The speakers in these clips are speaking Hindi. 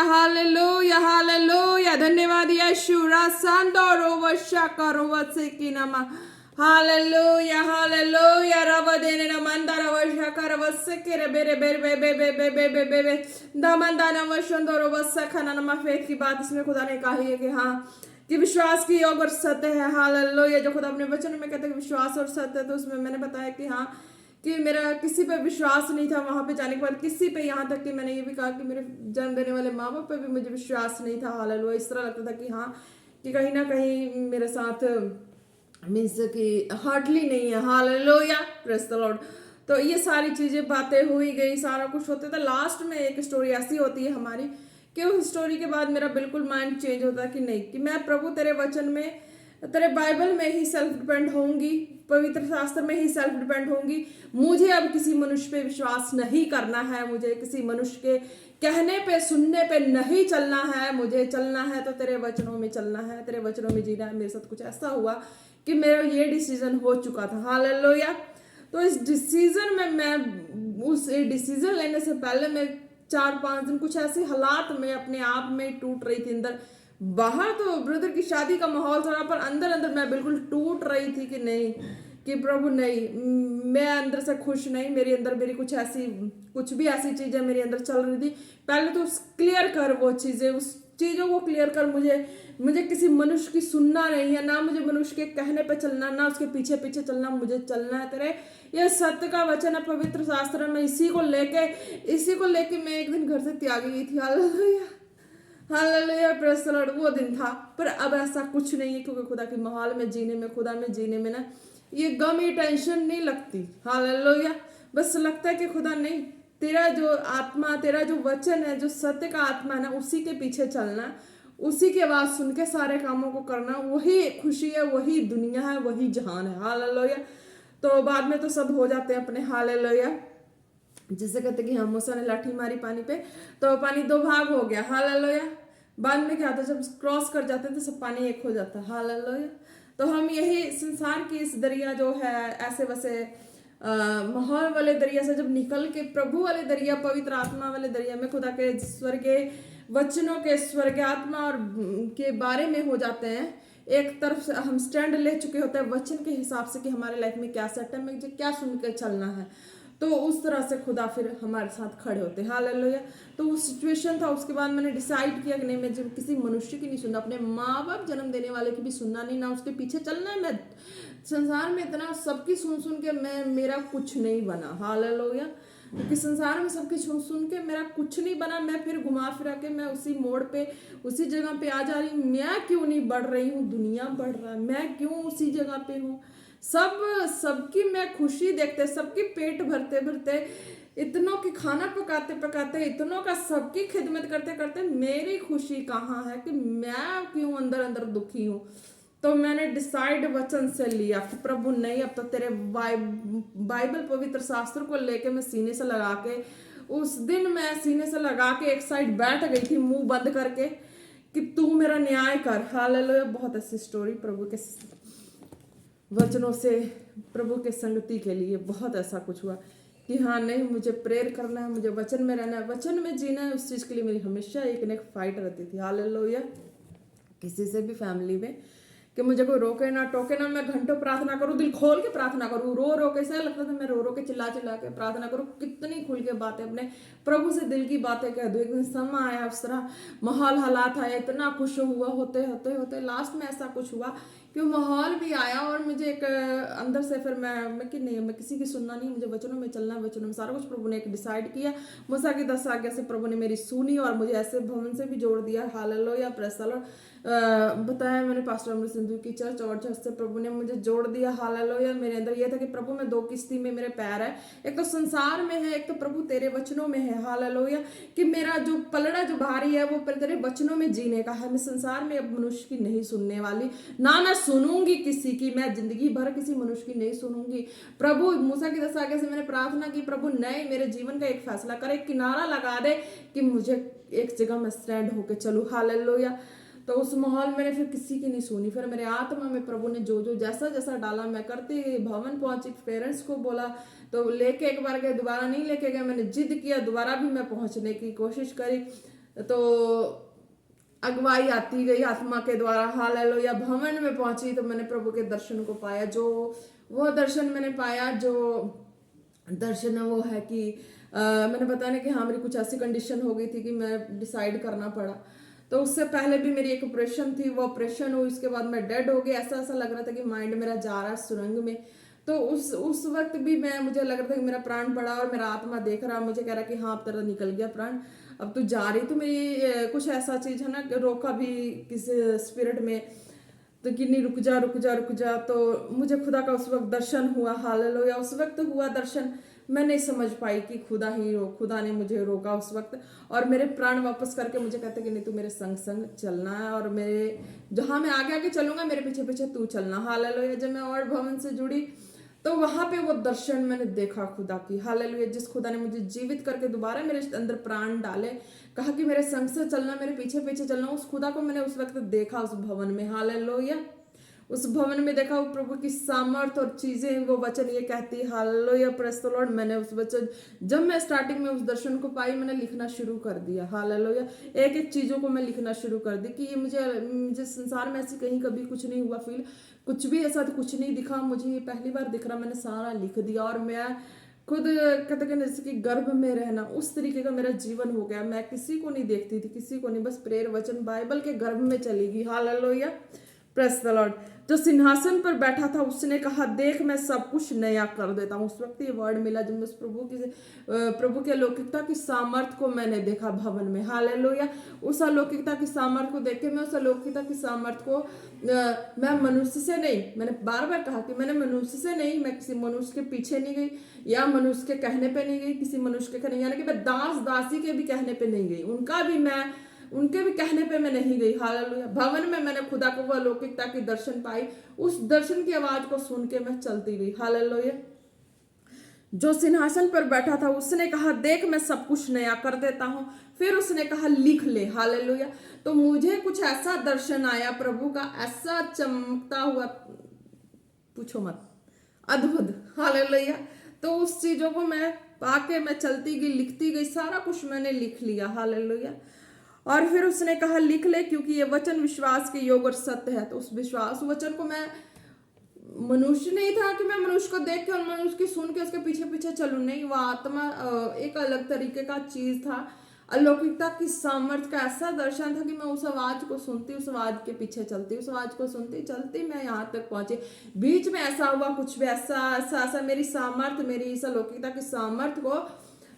Hallelujah hallelujah. धन्यवाद यीशु। रासांदोरो वशाकरो वसेकिनमा। Hallelujah hallelujah. रब देने न मंदारा वशाकर वसेकेरे बेरे बेरे बे बे बे बे बे बे बे बे दमंदाना वशंदोरो वसखना नमा। फेथ की बात इसमें खुदा ने कही है कि हाँ कि विश्वास की योग और सत्य है। हालेलुया। जो खुदा अपने वचन में कहते हैं विश्वास और सत्य, तो उसमें मैंने बताया कि हाँ कि मेरा किसी पे विश्वास नहीं था वहां पे जाने के बाद, किसी पे, यहाँ तक कि मैंने ये भी कहा कि मेरे जन्म देने वाले माँ बाप पे भी मुझे विश्वास नहीं था। हालेलुया। इस तरह लगता था कि हाँ कि कहीं ना कहीं मेरे साथ मीन्स कि हार्डली नहीं है। Hallelujah praise the Lord. तो ये सारी चीजें बातें हुई गई, सारा कुछ होता था। लास्ट में एक स्टोरी ऐसी होती है हमारी कि उस स्टोरी के बाद मेरा बिल्कुल माइंड चेंज होता है कि नहीं, कि मैं प्रभु तेरे वचन में, तेरे बाइबल में ही सेल्फ डिपेंड होंगी, पवित्र शास्त्र में ही सेल्फ डिपेंड होंगी। मुझे अब किसी मनुष्य पे विश्वास नहीं करना है, मुझे किसी मनुष्य के कहने पे सुनने पे नहीं चलना है, मुझे चलना है तो तेरे वचनों में चलना है, तेरे वचनों में जीना है। मेरे साथ कुछ ऐसा हुआ कि मेरा ये डिसीजन हो चुका था। हालेलुया। तो इस डिसीजन में मैं उस डिसीजन लेने से पहले मैं 4-5 दिन कुछ ऐसे हालात में अपने आप में टूट रही थी अंदर। बाहर तो ब्रदर की शादी का माहौल था, पर अंदर अंदर मैं बिल्कुल टूट रही थी कि नहीं, कि प्रभु नहीं, मैं अंदर से खुश नहीं, मेरे अंदर मेरी कुछ ऐसी, कुछ भी ऐसी चीजें मेरे अंदर चल रही थी। पहले तो क्लियर कर वो चीजें, उस चीजों को क्लियर कर। मुझे किसी मनुष्य की सुनना नहीं है, ना मुझे मनुष्य के कहने पे चलना, ना उसके पीछे पीछे चलना। मुझे चलना है तेरे ये सत्य का वचन है, पवित्र शास्त्र में। इसी को लेके मैं एक दिन घर से त्यागी गई थी। Hallelujah hallelujah praise the Lord. वो दिन था, पर अब ऐसा कुछ नहीं है, क्योंकि खुदा के माहौल में जीने में, खुदा में जीने में ना ये गम, ये टेंशन नहीं लगती। हालेलुया। बस लगता है कि खुदा नहीं, तेरा जो आत्मा, तेरा जो वचन है, जो सत्य का आत्मा है ना, उसी के पीछे चलना, उसी की आवाज सुन के सारे कामों को करना। वही खुशी है, वही दुनिया है, वही जहान है। हालेलुया। तो बाद में तो सब हो जाते हैं अपने। हालेलुया। जैसे कहते कि हाँ मूसा ने लाठी मारी पानी पे तो पानी 2 भाग हो गया। हालेलुया। बाद में क्या होता है, जब क्रॉस कर जाते हैं तो सब पानी एक हो जाता है। हालेलुया। तो हम यही संसार की इस दरिया जो है, ऐसे वैसे माहौल वाले दरिया से जब निकल के प्रभु वाले दरिया, पवित्र आत्मा वाले दरिया में, खुदा के स्वर्गीय वचनों के स्वर्गीय आत्मा और के बारे में हो जाते हैं। एक तरफ से हम स्टैंड ले चुके होते हैं वचन के हिसाब से कि हमारे लाइफ में क्या सेट है, मुझे क्या सुन के चलना है। तो उस तरह से खुदा फिर हमारे साथ खड़े होते हैं। हालेलुया। तो वो सिचुएशन था। उसके बाद मैंने डिसाइड किया कि नहीं, मैं जब किसी मनुष्य की नहीं सुनना, अपने माँ बाप जन्म देने वाले की भी सुनना नहीं, ना उसके पीछे चलना है। मैं संसार में इतना सबकी सुन सुन के मेरा कुछ नहीं बना। हालेलुया। क्योंकि संसार में सबकी सुन के मेरा कुछ नहीं बना। मैं फिर घुमा फिरा के मैं उसी मोड़ पे, उसी जगह पे आ जा रही हूँ। मैं क्यों नहीं बढ़ रही हूँ, दुनिया बढ़ रहा है, मैं क्यों उसी जगह पे हूँ। सबकी मैं खुशी देखते, सबकी पेट भरते भरते, इतनों की खाना पकाते पकाते, इतनों का सबकी खिदमत करते करते मेरी खुशी कहाँ है, कि मैं क्यों अंदर अंदर दुखी हूँ। तो मैंने डिसाइड वचन से लिया कि प्रभु नहीं, अब तो तेरे बाइबल पवित्र शास्त्र को लेके मैं सीने से लगा के, उस दिन मैं सीने से लगा के एक साइड बैठ गई थी मुंह बंद करके कि तू मेरा न्याय कर। हालेलुया। बहुत ऐसी स्टोरी प्रभु के वचनों से, प्रभु के संगति के लिए बहुत ऐसा कुछ हुआ कि हाँ नहीं, मुझे प्रेयर करना है, मुझे वचन में रहना है, वचन में जीना है। उस चीज़ के लिए मेरी हमेशा एक न एक फाइट रहती थी। हालेलुया। किसी से भी फैमिली में कि मुझे कोई रोके ना टोके ना, मैं घंटों प्रार्थना करूँ, दिल खोल के प्रार्थना करूँ, रो रो के, ऐसा लगता था मैं रो रो के चिल्ला चिल्ला के प्रार्थना करूँ, कितनी खुल के बातें अपने प्रभु से दिल की बातें कह दूँ। एक दिन समय आया, उस तरह माहौल हालात आया, इतना खुश हुआ, होते होते होते लास्ट में ऐसा कुछ हुआ कि माहौल भी आया और मुझे एक अंदर से फिर मैं कि नहीं, मैं किसी की सुनना नहीं, मुझे वचनों में चलना है, वचनों में सारा कुछ। प्रभु ने एक डिसाइड किया, मूसा की 10 आज्ञा से प्रभु ने मेरी सुनी और मुझे ऐसे भवन से भी जोड़ दिया। Hallelujah praise the Lord. बताया मैंने पास्टर अमृत सिंधु की चर्च, और चर्च से प्रभु ने मुझे जोड़ दिया। हालेलुया। मेरे अंदर यह था कि प्रभु में 2 किश्ती में मेरे पैर है, एक तो संसार में है, एक तो प्रभु तेरे वचनों में है। हालेलुया। कि मेरा जो पलड़ा जो भारी है वो तेरे वचनों में जीने का है। मैं संसार में अब मनुष्य की नहीं सुनने वाली, ना मैं सुनूंगी किसी की, मैं जिंदगी भर किसी मनुष्य की नहीं सुनूंगी। प्रभु मूसा की 10 आज्ञा से मैंने प्रार्थना की, प्रभु नए मेरे जीवन का एक फैसला करे, एक किनारा लगा दे कि मुझे एक जगह में स्टैंड होके चलूं। हालेलुया। तो उस माहौल में मैंने फिर किसी की नहीं सुनी। फिर मेरे आत्मा में प्रभु ने जो जो जैसा जैसा डाला मैं करती गई। भवन पहुंची, पेरेंट्स को बोला तो लेके एक बार गए, दोबारा नहीं लेके गए। मैंने जिद किया, दोबारा भी मैं पहुंचने की कोशिश करी, तो अगुवाई आती गई आत्मा के द्वारा। हालेलुया। भवन में पहुंची तो मैंने प्रभु के दर्शन को पाया। जो वो दर्शन मैंने पाया, जो दर्शन है वो है कि मैंने बताया ना कि हाँ, मेरी कुछ ऐसी कंडीशन हो गई थी कि मैं डिसाइड करना पड़ा। तो उससे पहले भी मेरी एक ऑपरेशन थी, वो ऑपरेशन हुई, उसके बाद मैं डेड हो गई। ऐसा ऐसा लग रहा था कि माइंड मेरा जा रहा है सुरंग में। तो उस वक्त भी मुझे लग रहा था कि मेरा प्राण पड़ा और मेरा आत्मा देख रहा, मुझे कह रहा कि हाँ अब तेरा निकल गया प्राण, अब तू जा रही। तो मेरी कुछ ऐसा चीज है ना, रोका भी किसी स्पिरिट में, तो कि नहीं रुक जा रुक जा रुक जा। तो मुझे खुदा का उस वक्त दर्शन हुआ। हालेलुया। उस वक्त हुआ दर्शन, मैं नहीं समझ पाई कि खुदा ने मुझे रोका उस वक्त और मेरे प्राण वापस करके मुझे कहते कि नहीं तू मेरे संग संग चलना है और मेरे जहां मैं आगे आगे चलूंगा मेरे पीछे पीछे तू चलना। हालेलुया। जब मैं और भवन से जुड़ी तो वहां पे वो दर्शन मैंने देखा खुदा की। हालेलुया। जिस खुदा ने मुझे जीवित करके दोबारा मेरे अंदर प्राण डाले, कहा कि मेरे संग से चलना, मेरे पीछे पीछे चलना, उस खुदा को मैंने उस वक्त देखा उस भवन में। हालेलुया। उस भवन में देखा वो प्रभु की सामर्थ और चीजें, वो वचन ये कहती। हालेलुया। Praise the Lord. मैंने उस वचन, जब मैं स्टार्टिंग में उस दर्शन को पाई, मैंने लिखना शुरू कर दिया। हालेलुया। एक एक चीजों को मैं लिखना शुरू कर दी कि ये मुझे संसार में ऐसी कहीं कभी कुछ नहीं हुआ फील, कुछ भी ऐसा तो कुछ नहीं दिखा मुझे, ये पहली बार दिख रहा। मैंने सारा लिख दिया और मैं खुद कहते हैं जैसे कि गर्भ में रहना, उस तरीके का मेरा जीवन हो गया। मैं किसी को नहीं देखती थी, किसी को नहीं, बस प्रेयर वचन बाइबल के गर्भ में चली गई। हालेलुया। Praise the Lord. जो सिंहासन पर बैठा था उसने कहा देख मैं सब कुछ नया कर देता हूँ। उस वक्त ये वर्ड मिला जब मैं उस प्रभु के अलौकिकता की सामर्थ को मैंने देखा भवन में। हालेलुया। उस अलौकिकता की सामर्थ को देख के मैं उस अलौकिकता की सामर्थ को मैं मनुष्य से नहीं, मैंने बार बार कहा कि मैंने मनुष्य से नहीं, मैं किसी मनुष्य के पीछे नहीं गई या मनुष्य के कहने पे नहीं गई, किसी मनुष्य के कहने, यानी कि मैं दास दासी के भी कहने पे नहीं गई, उनके भी कहने पे मैं नहीं गई। हालेलुया। भवन में मैंने खुदा को वो अलौकिकता की दर्शन पाई, उस दर्शन की आवाज को सुन के मैं चलती गई। हालेलुया। जो सिंहासन पर बैठा था उसने कहा देख मैं सब कुछ नया कर देता हूं। फिर उसने कहा लिख ले। हालेलुया। तो मुझे कुछ ऐसा दर्शन आया प्रभु का, ऐसा चमकता हुआ, पूछो मत, अद्भुत। हालेलुया। तो उस चीजों को मैं पाके मैं चलती गई, लिखती गई, सारा कुछ मैंने लिख लिया। हालेलुया। और फिर उसने कहा लिख ले क्योंकि ये वचन विश्वास के योग्य और सत्य है। तो उस वचन को, मैं मनुष्य नहीं था कि मैं मनुष्य को देख के और मनुष्य की सुन के उसके पीछे पीछे चलूं, नहीं, वो आत्मा एक अलग तरीके का चीज था। अलौकिकता की सामर्थ्य का ऐसा दर्शन था कि मैं उस आवाज को सुनती, उस आवाज के पीछे चलती, उस आवाज को सुनती चलती मैं यहाँ तक पहुंची। बीच में ऐसा हुआ कुछ भी ऐसा मेरी सामर्थ्य, मेरी इस अलौकिकता की सामर्थ्य को,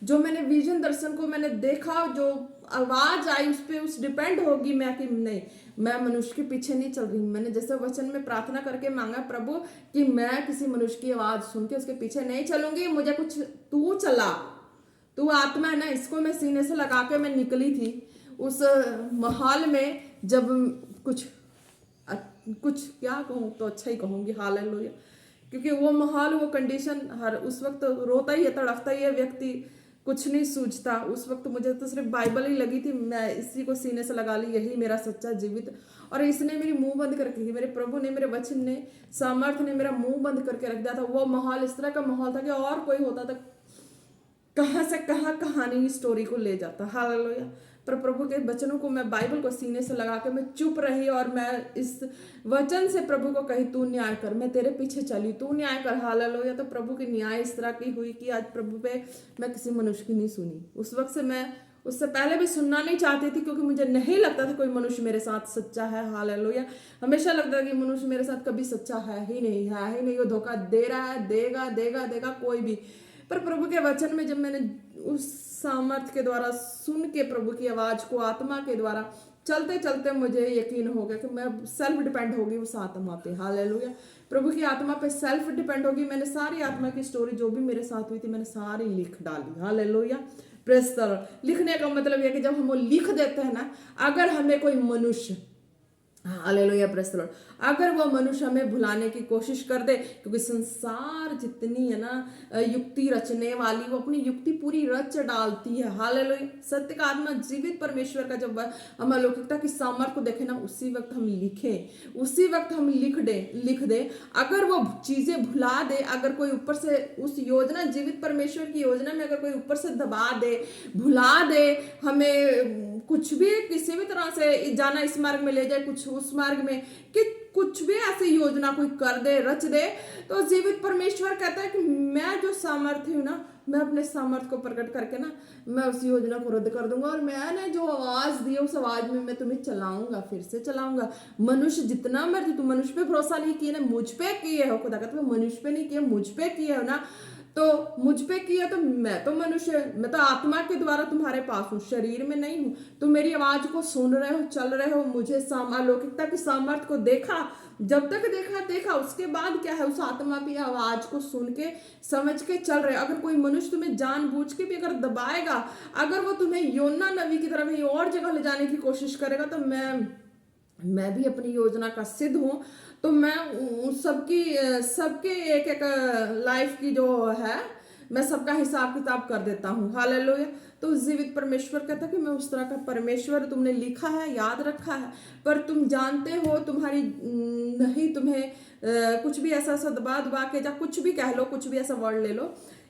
जो मैंने विजन दर्शन को मैंने देखा, जो आवाज आई उस पर उस डिपेंड होगी मैं कि नहीं, मैं मनुष्य के पीछे नहीं चल रही। मैंने जैसे वचन में प्रार्थना करके मांगा प्रभु कि मैं किसी मनुष्य की आवाज सुन के उसके पीछे नहीं चलूंगी, मुझे कुछ तू चला, तू आत्मा है ना, इसको मैं सीने से लगा के मैं निकली थी उस माहौल में। जब कुछ क्या कहूँ तो अच्छा ही कहूंगी। हालेलुया। क्योंकि वो माहौल, वो कंडीशन, हर उस वक्त रोता ही है, तड़पता ही है व्यक्ति, कुछ नहीं सूझता। उस वक्त मुझे तो सिर्फ बाइबल ही लगी थी, मैं इसी को सीने से लगा ली, यही मेरा सच्चा जीवित, और इसने मेरी मुंह बंद करके, मेरे प्रभु ने, मेरे वचन ने, सामर्थ्य ने मेरा मुंह बंद करके रख दिया था। वो माहौल इस तरह का माहौल था कि और कोई होता तो कहाँ से कहाँ कहानी स्टोरी को ले जाता। हालेलुया। पर प्रभु के वचनों को, मैं बाइबल को सीने से लगा के मैं चुप रही और मैं इस वचन से प्रभु को कही तू न्याय कर, मैं तेरे पीछे चली, तू न्याय कर। हालेलुया। तो प्रभु की न्याय इस तरह की हुई कि आज प्रभु पे मैं किसी मनुष्य की नहीं सुनी। उस वक्त से मैं उससे पहले भी सुनना नहीं चाहती थी, क्योंकि मुझे नहीं लगता था कोई मनुष्य मेरे साथ सच्चा है। हालेलुया। हमेशा लगता था कि मनुष्य मेरे साथ कभी सच्चा है ही नहीं, वो धोखा दे रहा है, देगा कोई भी। पर प्रभु के वचन में जब मैंने उस सामर्थ्य के द्वारा सुन के प्रभु की आवाज को आत्मा के द्वारा चलते चलते मुझे यकीन हो गया कि मैं सेल्फ डिपेंड होगी उस आत्मा पे। हालेलुया। प्रभु की आत्मा पे सेल्फ डिपेंड होगी। मैंने सारी आत्मा की स्टोरी जो भी मेरे साथ हुई थी मैंने सारी लिख डाली। हालेलुया। Praise the Lord. लिखने का मतलब यह कि जब हम वो लिख देते हैं ना, अगर हमें कोई मनुष्य हालेलुया प्रेज़ द लॉर्ड। अगर वो मनुष्य हमें भुलाने की कोशिश कर दे, क्योंकि संसार जितनी है ना युक्ति रचने वाली, वो अपनी युक्ति पूरी रच डालती है। हालेलुया। सत्य का आत्मा जीवित परमेश्वर का जब हम अलौकिकता की सामर्थ को देखें ना, उसी वक्त हम लिखें, उसी वक्त हम लिख दे। अगर वो चीजें भुला दे, अगर कोई ऊपर से उस योजना, जीवित परमेश्वर की योजना में अगर कोई ऊपर से दबा दे, भुला दे, हमें कुछ भी किसी भी तरह से जाना इस मार्ग में ले जाए, कुछ उस मार्ग में, कि कुछ भी ऐसी योजना कोई कर दे, रच दे, तो जीवित परमेश्वर कहता है कि मैं जो सामर्थ्य हूं ना, मैं अपने सामर्थ्य को प्रकट करके ना, मैं उस योजना को रद्द कर दूंगा, और मैंने जो आवाज दी है उस आवाज में मैं तुम्हें चलाऊंगा, फिर से चलाऊंगा। मनुष्य जितना मर्जी, तुम मनुष्य पे भरोसा नहीं किए ना, मुझ पे किए हो, खुदा कहता है मनुष्य पे नहीं किए, मुझ पे किए हो ना, तो मुझ पे किया, तो मैं तो मनुष्य, मैं तो आत्मा के द्वारा तुम्हारे पास हूँ, शरीर में नहीं हूँ। तुम मेरी आवाज को सुन रहे हो, चल रहे हो, मुझे अलौकिकता की सामर्थ्य को देखा, जब तक देखा उसके बाद क्या है, उस आत्मा की आवाज को सुन के समझ के चल रहे। अगर कोई मनुष्य तुम्हें जानबूझ के भी अगर दबाएगा, अगर वो तुम्हें योना नबी की तरह कहीं और जगह ले जाने की कोशिश करेगा, तो मैं भी अपनी योजना का सिद्ध हूं, तो मैं सबके एक एक लाइफ की जो है, मैं सबका हिसाब किताब कर देता हूँ। हालेलुया। तो जीवित परमेश्वर कहता है कि मैं उस तरह का परमेश्वर, तुमने लिखा है, याद रखा है, पर तुम जानते हो तुम्हारी नहीं, तुम्हें कुछ भी ऐसा दबा के, या कुछ भी कह लो, कुछ भी ऐसा वर्ड ले लो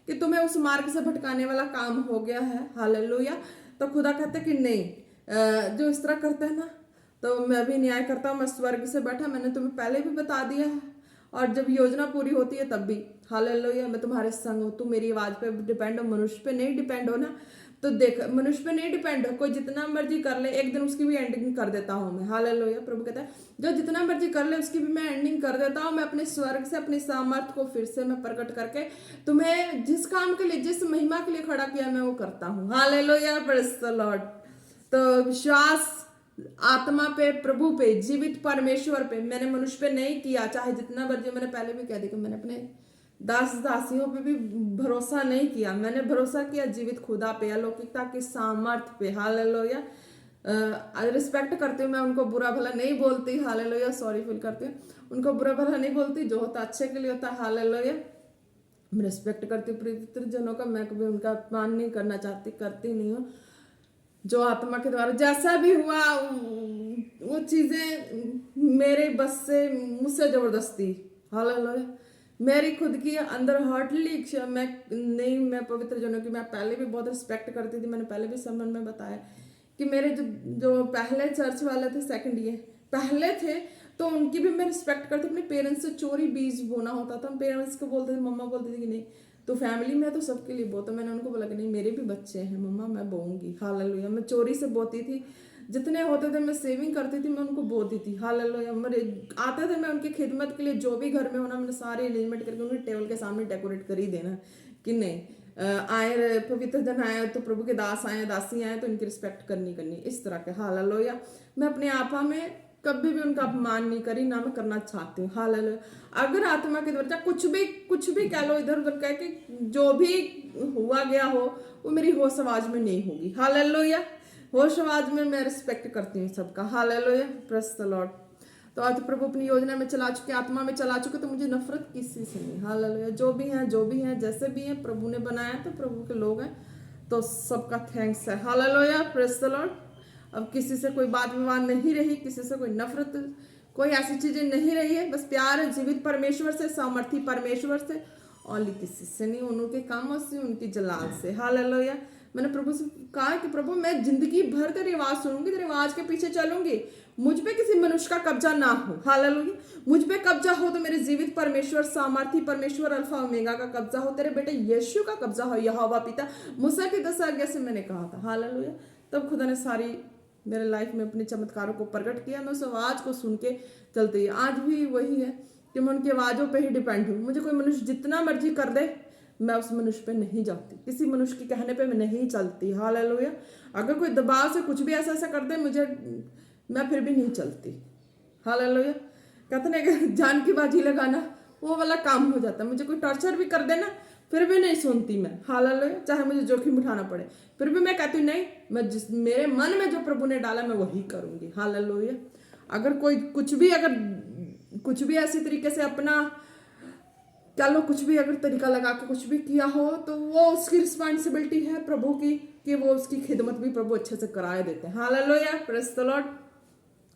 कि तुम्हें उस मार्ग से भटकाने वाला काम हो गया है। हालेलुया। तो खुदा कहता है कि नहीं, जो इस तरह करते हैं ना, तो मैं भी न्याय करता हूँ, मैं स्वर्ग से बैठा, मैंने तुम्हें पहले भी बता दिया है, और जब योजना पूरी होती है तब भी। हालेलुया। मैं तुम्हारे संग हूँ, तुम मेरी आवाज पे डिपेंड हो, मनुष्य पे नहीं डिपेंड हो ना। तो देख, मनुष्य पे नहीं डिपेंड हो, कोई जितना मर्जी कर ले, एक दिन उसकी भी एंडिंग कर देता हूँ मैं। हालेलुया। प्रभु कहता है जो जितना मर्जी कर ले उसकी भी मैं एंडिंग कर देता हूँ। मैं अपने स्वर्ग से अपनी सामर्थ को फिर से मैं प्रकट करके तुम्हें जिस काम के लिए, जिस महिमा के लिए खड़ा किया, मैं वो करता हूँ। हालेलुया। Praise the Lord. तो विश्वास आत्मा पे, प्रभु पे, जीवित परमेश्वर पे, मैंने मनुष्य पे नहीं किया, चाहे जितना मर्जी। मैंने पहले भी कह दिया कि मैंने अपने दास दासियों पे भी भरोसा नहीं किया, मैंने भरोसा किया जीवित खुदा पे, अलौकिकता के सामर्थ पे। हालेलुया। रिस्पेक्ट करती हूँ मैं उनको, बुरा भला नहीं बोलती। हालेलुया। सॉरी फील करती हूँ, उनको बुरा भला नहीं बोलती, जो होता अच्छे के लिए होता है। हालेलुया। मैं रिस्पेक्ट करती हूँ पवित्र जनों का, मैं कभी उनका अपमान नहीं करना चाहती, करती नहीं हूँ। जो आत्मा के द्वारा जैसा भी हुआ, वो चीजें मेरे बस से, मुझसे जबरदस्ती। हालेलुया। मेरी खुद की अंदर हार्टली इच्छा, मैं पवित्र जनों की मैं पहले भी बहुत रिस्पेक्ट करती थी। मैंने पहले भी समन में बताया कि मेरे जो पहले चर्च वाले थे, सेकंड ईयर पहले थे, तो उनकी भी मैं रिस्पेक्ट करती। अपने पेरेंट्स से चोरी बीज बोना होता था, हम पेरेंट्स को बोलते थे, मम्मा बोलती थी कि नहीं तो फैमिली में तो सबके लिए बोता। मैंने उनको बोला कि नहीं, मेरे भी बच्चे हैं मम्मा, मैं बोऊंगी। हालेलुया। मैं चोरी से बोती थी, जितने होते थे मैं सेविंग करती थी, मैं उनको बोती थी। हालेलुया। मेरे आते थे, मैं उनकी खिदमत के लिए जो भी घर में होना, मैंने सारे अरेंजमेंट करके उनके टेबल के सामने डेकोरेट कर ही देना कि नहीं, आए पवित्र जन आए तो प्रभु के दास आए, दासी आए, तो इनकी रिस्पेक्ट करनी इस तरह के। हालेलुया। मैं अपने आपा में कभी भी उनका अपमान नहीं करी, ना मैं करना चाहती हूँ। हालेलुया। अगर आत्मा के द्वारा कुछ भी कह लो, इधर उधर कह के जो भी हुआ गया हो, वो मेरी होश आवाज में नहीं होगी। हालेलुया। होश आवाज में मैं रिस्पेक्ट करती हूँ सबका। हालेलुया। Praise the Lord. तो आज प्रभु अपनी योजना में चला चुके, आत्मा में चला चुके, तो मुझे नफरत किसी से नहीं। हालेलुया। जो भी हैं जैसे भी हैं, प्रभु ने बनाया, तो प्रभु के लोग हैं, तो सबका थैंक्स है। हालेलुया। Praise the Lord. अब किसी से कोई बात विवाद नहीं रही, किसी से कोई नफरत, कोई ऐसी चीजें नहीं रही है, बस प्यार है जीवित परमेश्वर से, सामर्थी परमेश्वर से, और किसी से नहीं, उनके कामों से, उनकी जलाल से। हालेलुया। मैंने प्रभु से कहा कि प्रभु मैं जिंदगी भर तेरी आवाज सुनूंगी, तेरी आवाज के पीछे चलूंगी, मुझ पे किसी मनुष्य का कब्जा ना हो। हालेलुया। मुझ पे कब्जा हो तो मेरे जीवित परमेश्वर, सामर्थी परमेश्वर, अल्फा ओमेगा का कब्जा हो, तेरे बेटे यीशु का कब्जा हो, यहोवा पिता मूसा की 10 आज्ञा से मैंने कहा था। हालेलुया। तब खुदा ने सारी मेरे लाइफ में अपने चमत्कारों को प्रकट किया। मैं उस आवाज को सुन के चलती है। आज भी वही है कि मैं उनकी आवाजों पे ही डिपेंड हूँ। मुझे कोई मनुष्य जितना मर्जी कर दे, मैं उस मनुष्य पे नहीं जाती, किसी मनुष्य के कहने पे मैं नहीं चलती। हालेलुया। अगर कोई दबाव से कुछ भी ऐसा कर दे मुझे, मैं फिर भी नहीं चलती। हालेलुया। कहते ना जान की बाजी लगाना, वो वाला काम हो जाता है। मुझे कोई टॉर्चर भी कर देना, फिर भी नहीं सुनती मैं। हालेलुया। चाहे मुझे जोखिम उठाना पड़े, फिर भी मैं कहती हूँ नहीं, मैं मेरे मन में जो प्रभु ने डाला मैं वही करूंगी। हालेलुया। अगर कोई कुछ भी ऐसी तरीके से अपना चलो कुछ भी अगर तरीका लगा के कुछ भी किया हो तो वो उसकी रिस्पॉन्सिबिलिटी है प्रभु की, कि वो उसकी खिदमत भी प्रभु अच्छे से कराए देते हैं। Hallelujah, praise the Lord.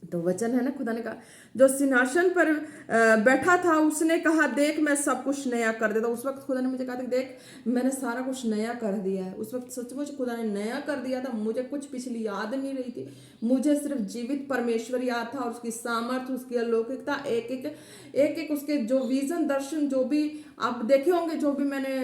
तो वचन है ना, खुदा ने कहा जो सिंहासन पर बैठा था उसने कहा देख मैं सब कुछ नया कर देता। उस वक्त खुदा ने मुझे कहा था देख मैंने सारा कुछ नया कर दिया है। उस वक्त सचमुच खुदा ने नया कर दिया था। मुझे कुछ पिछली याद नहीं रही थी, मुझे सिर्फ जीवित परमेश्वर याद था और उसकी सामर्थ्य, उसकी अलौकिकता, एक उसके जो विजन दर्शन जो भी आप देखे होंगे, जो भी मैंने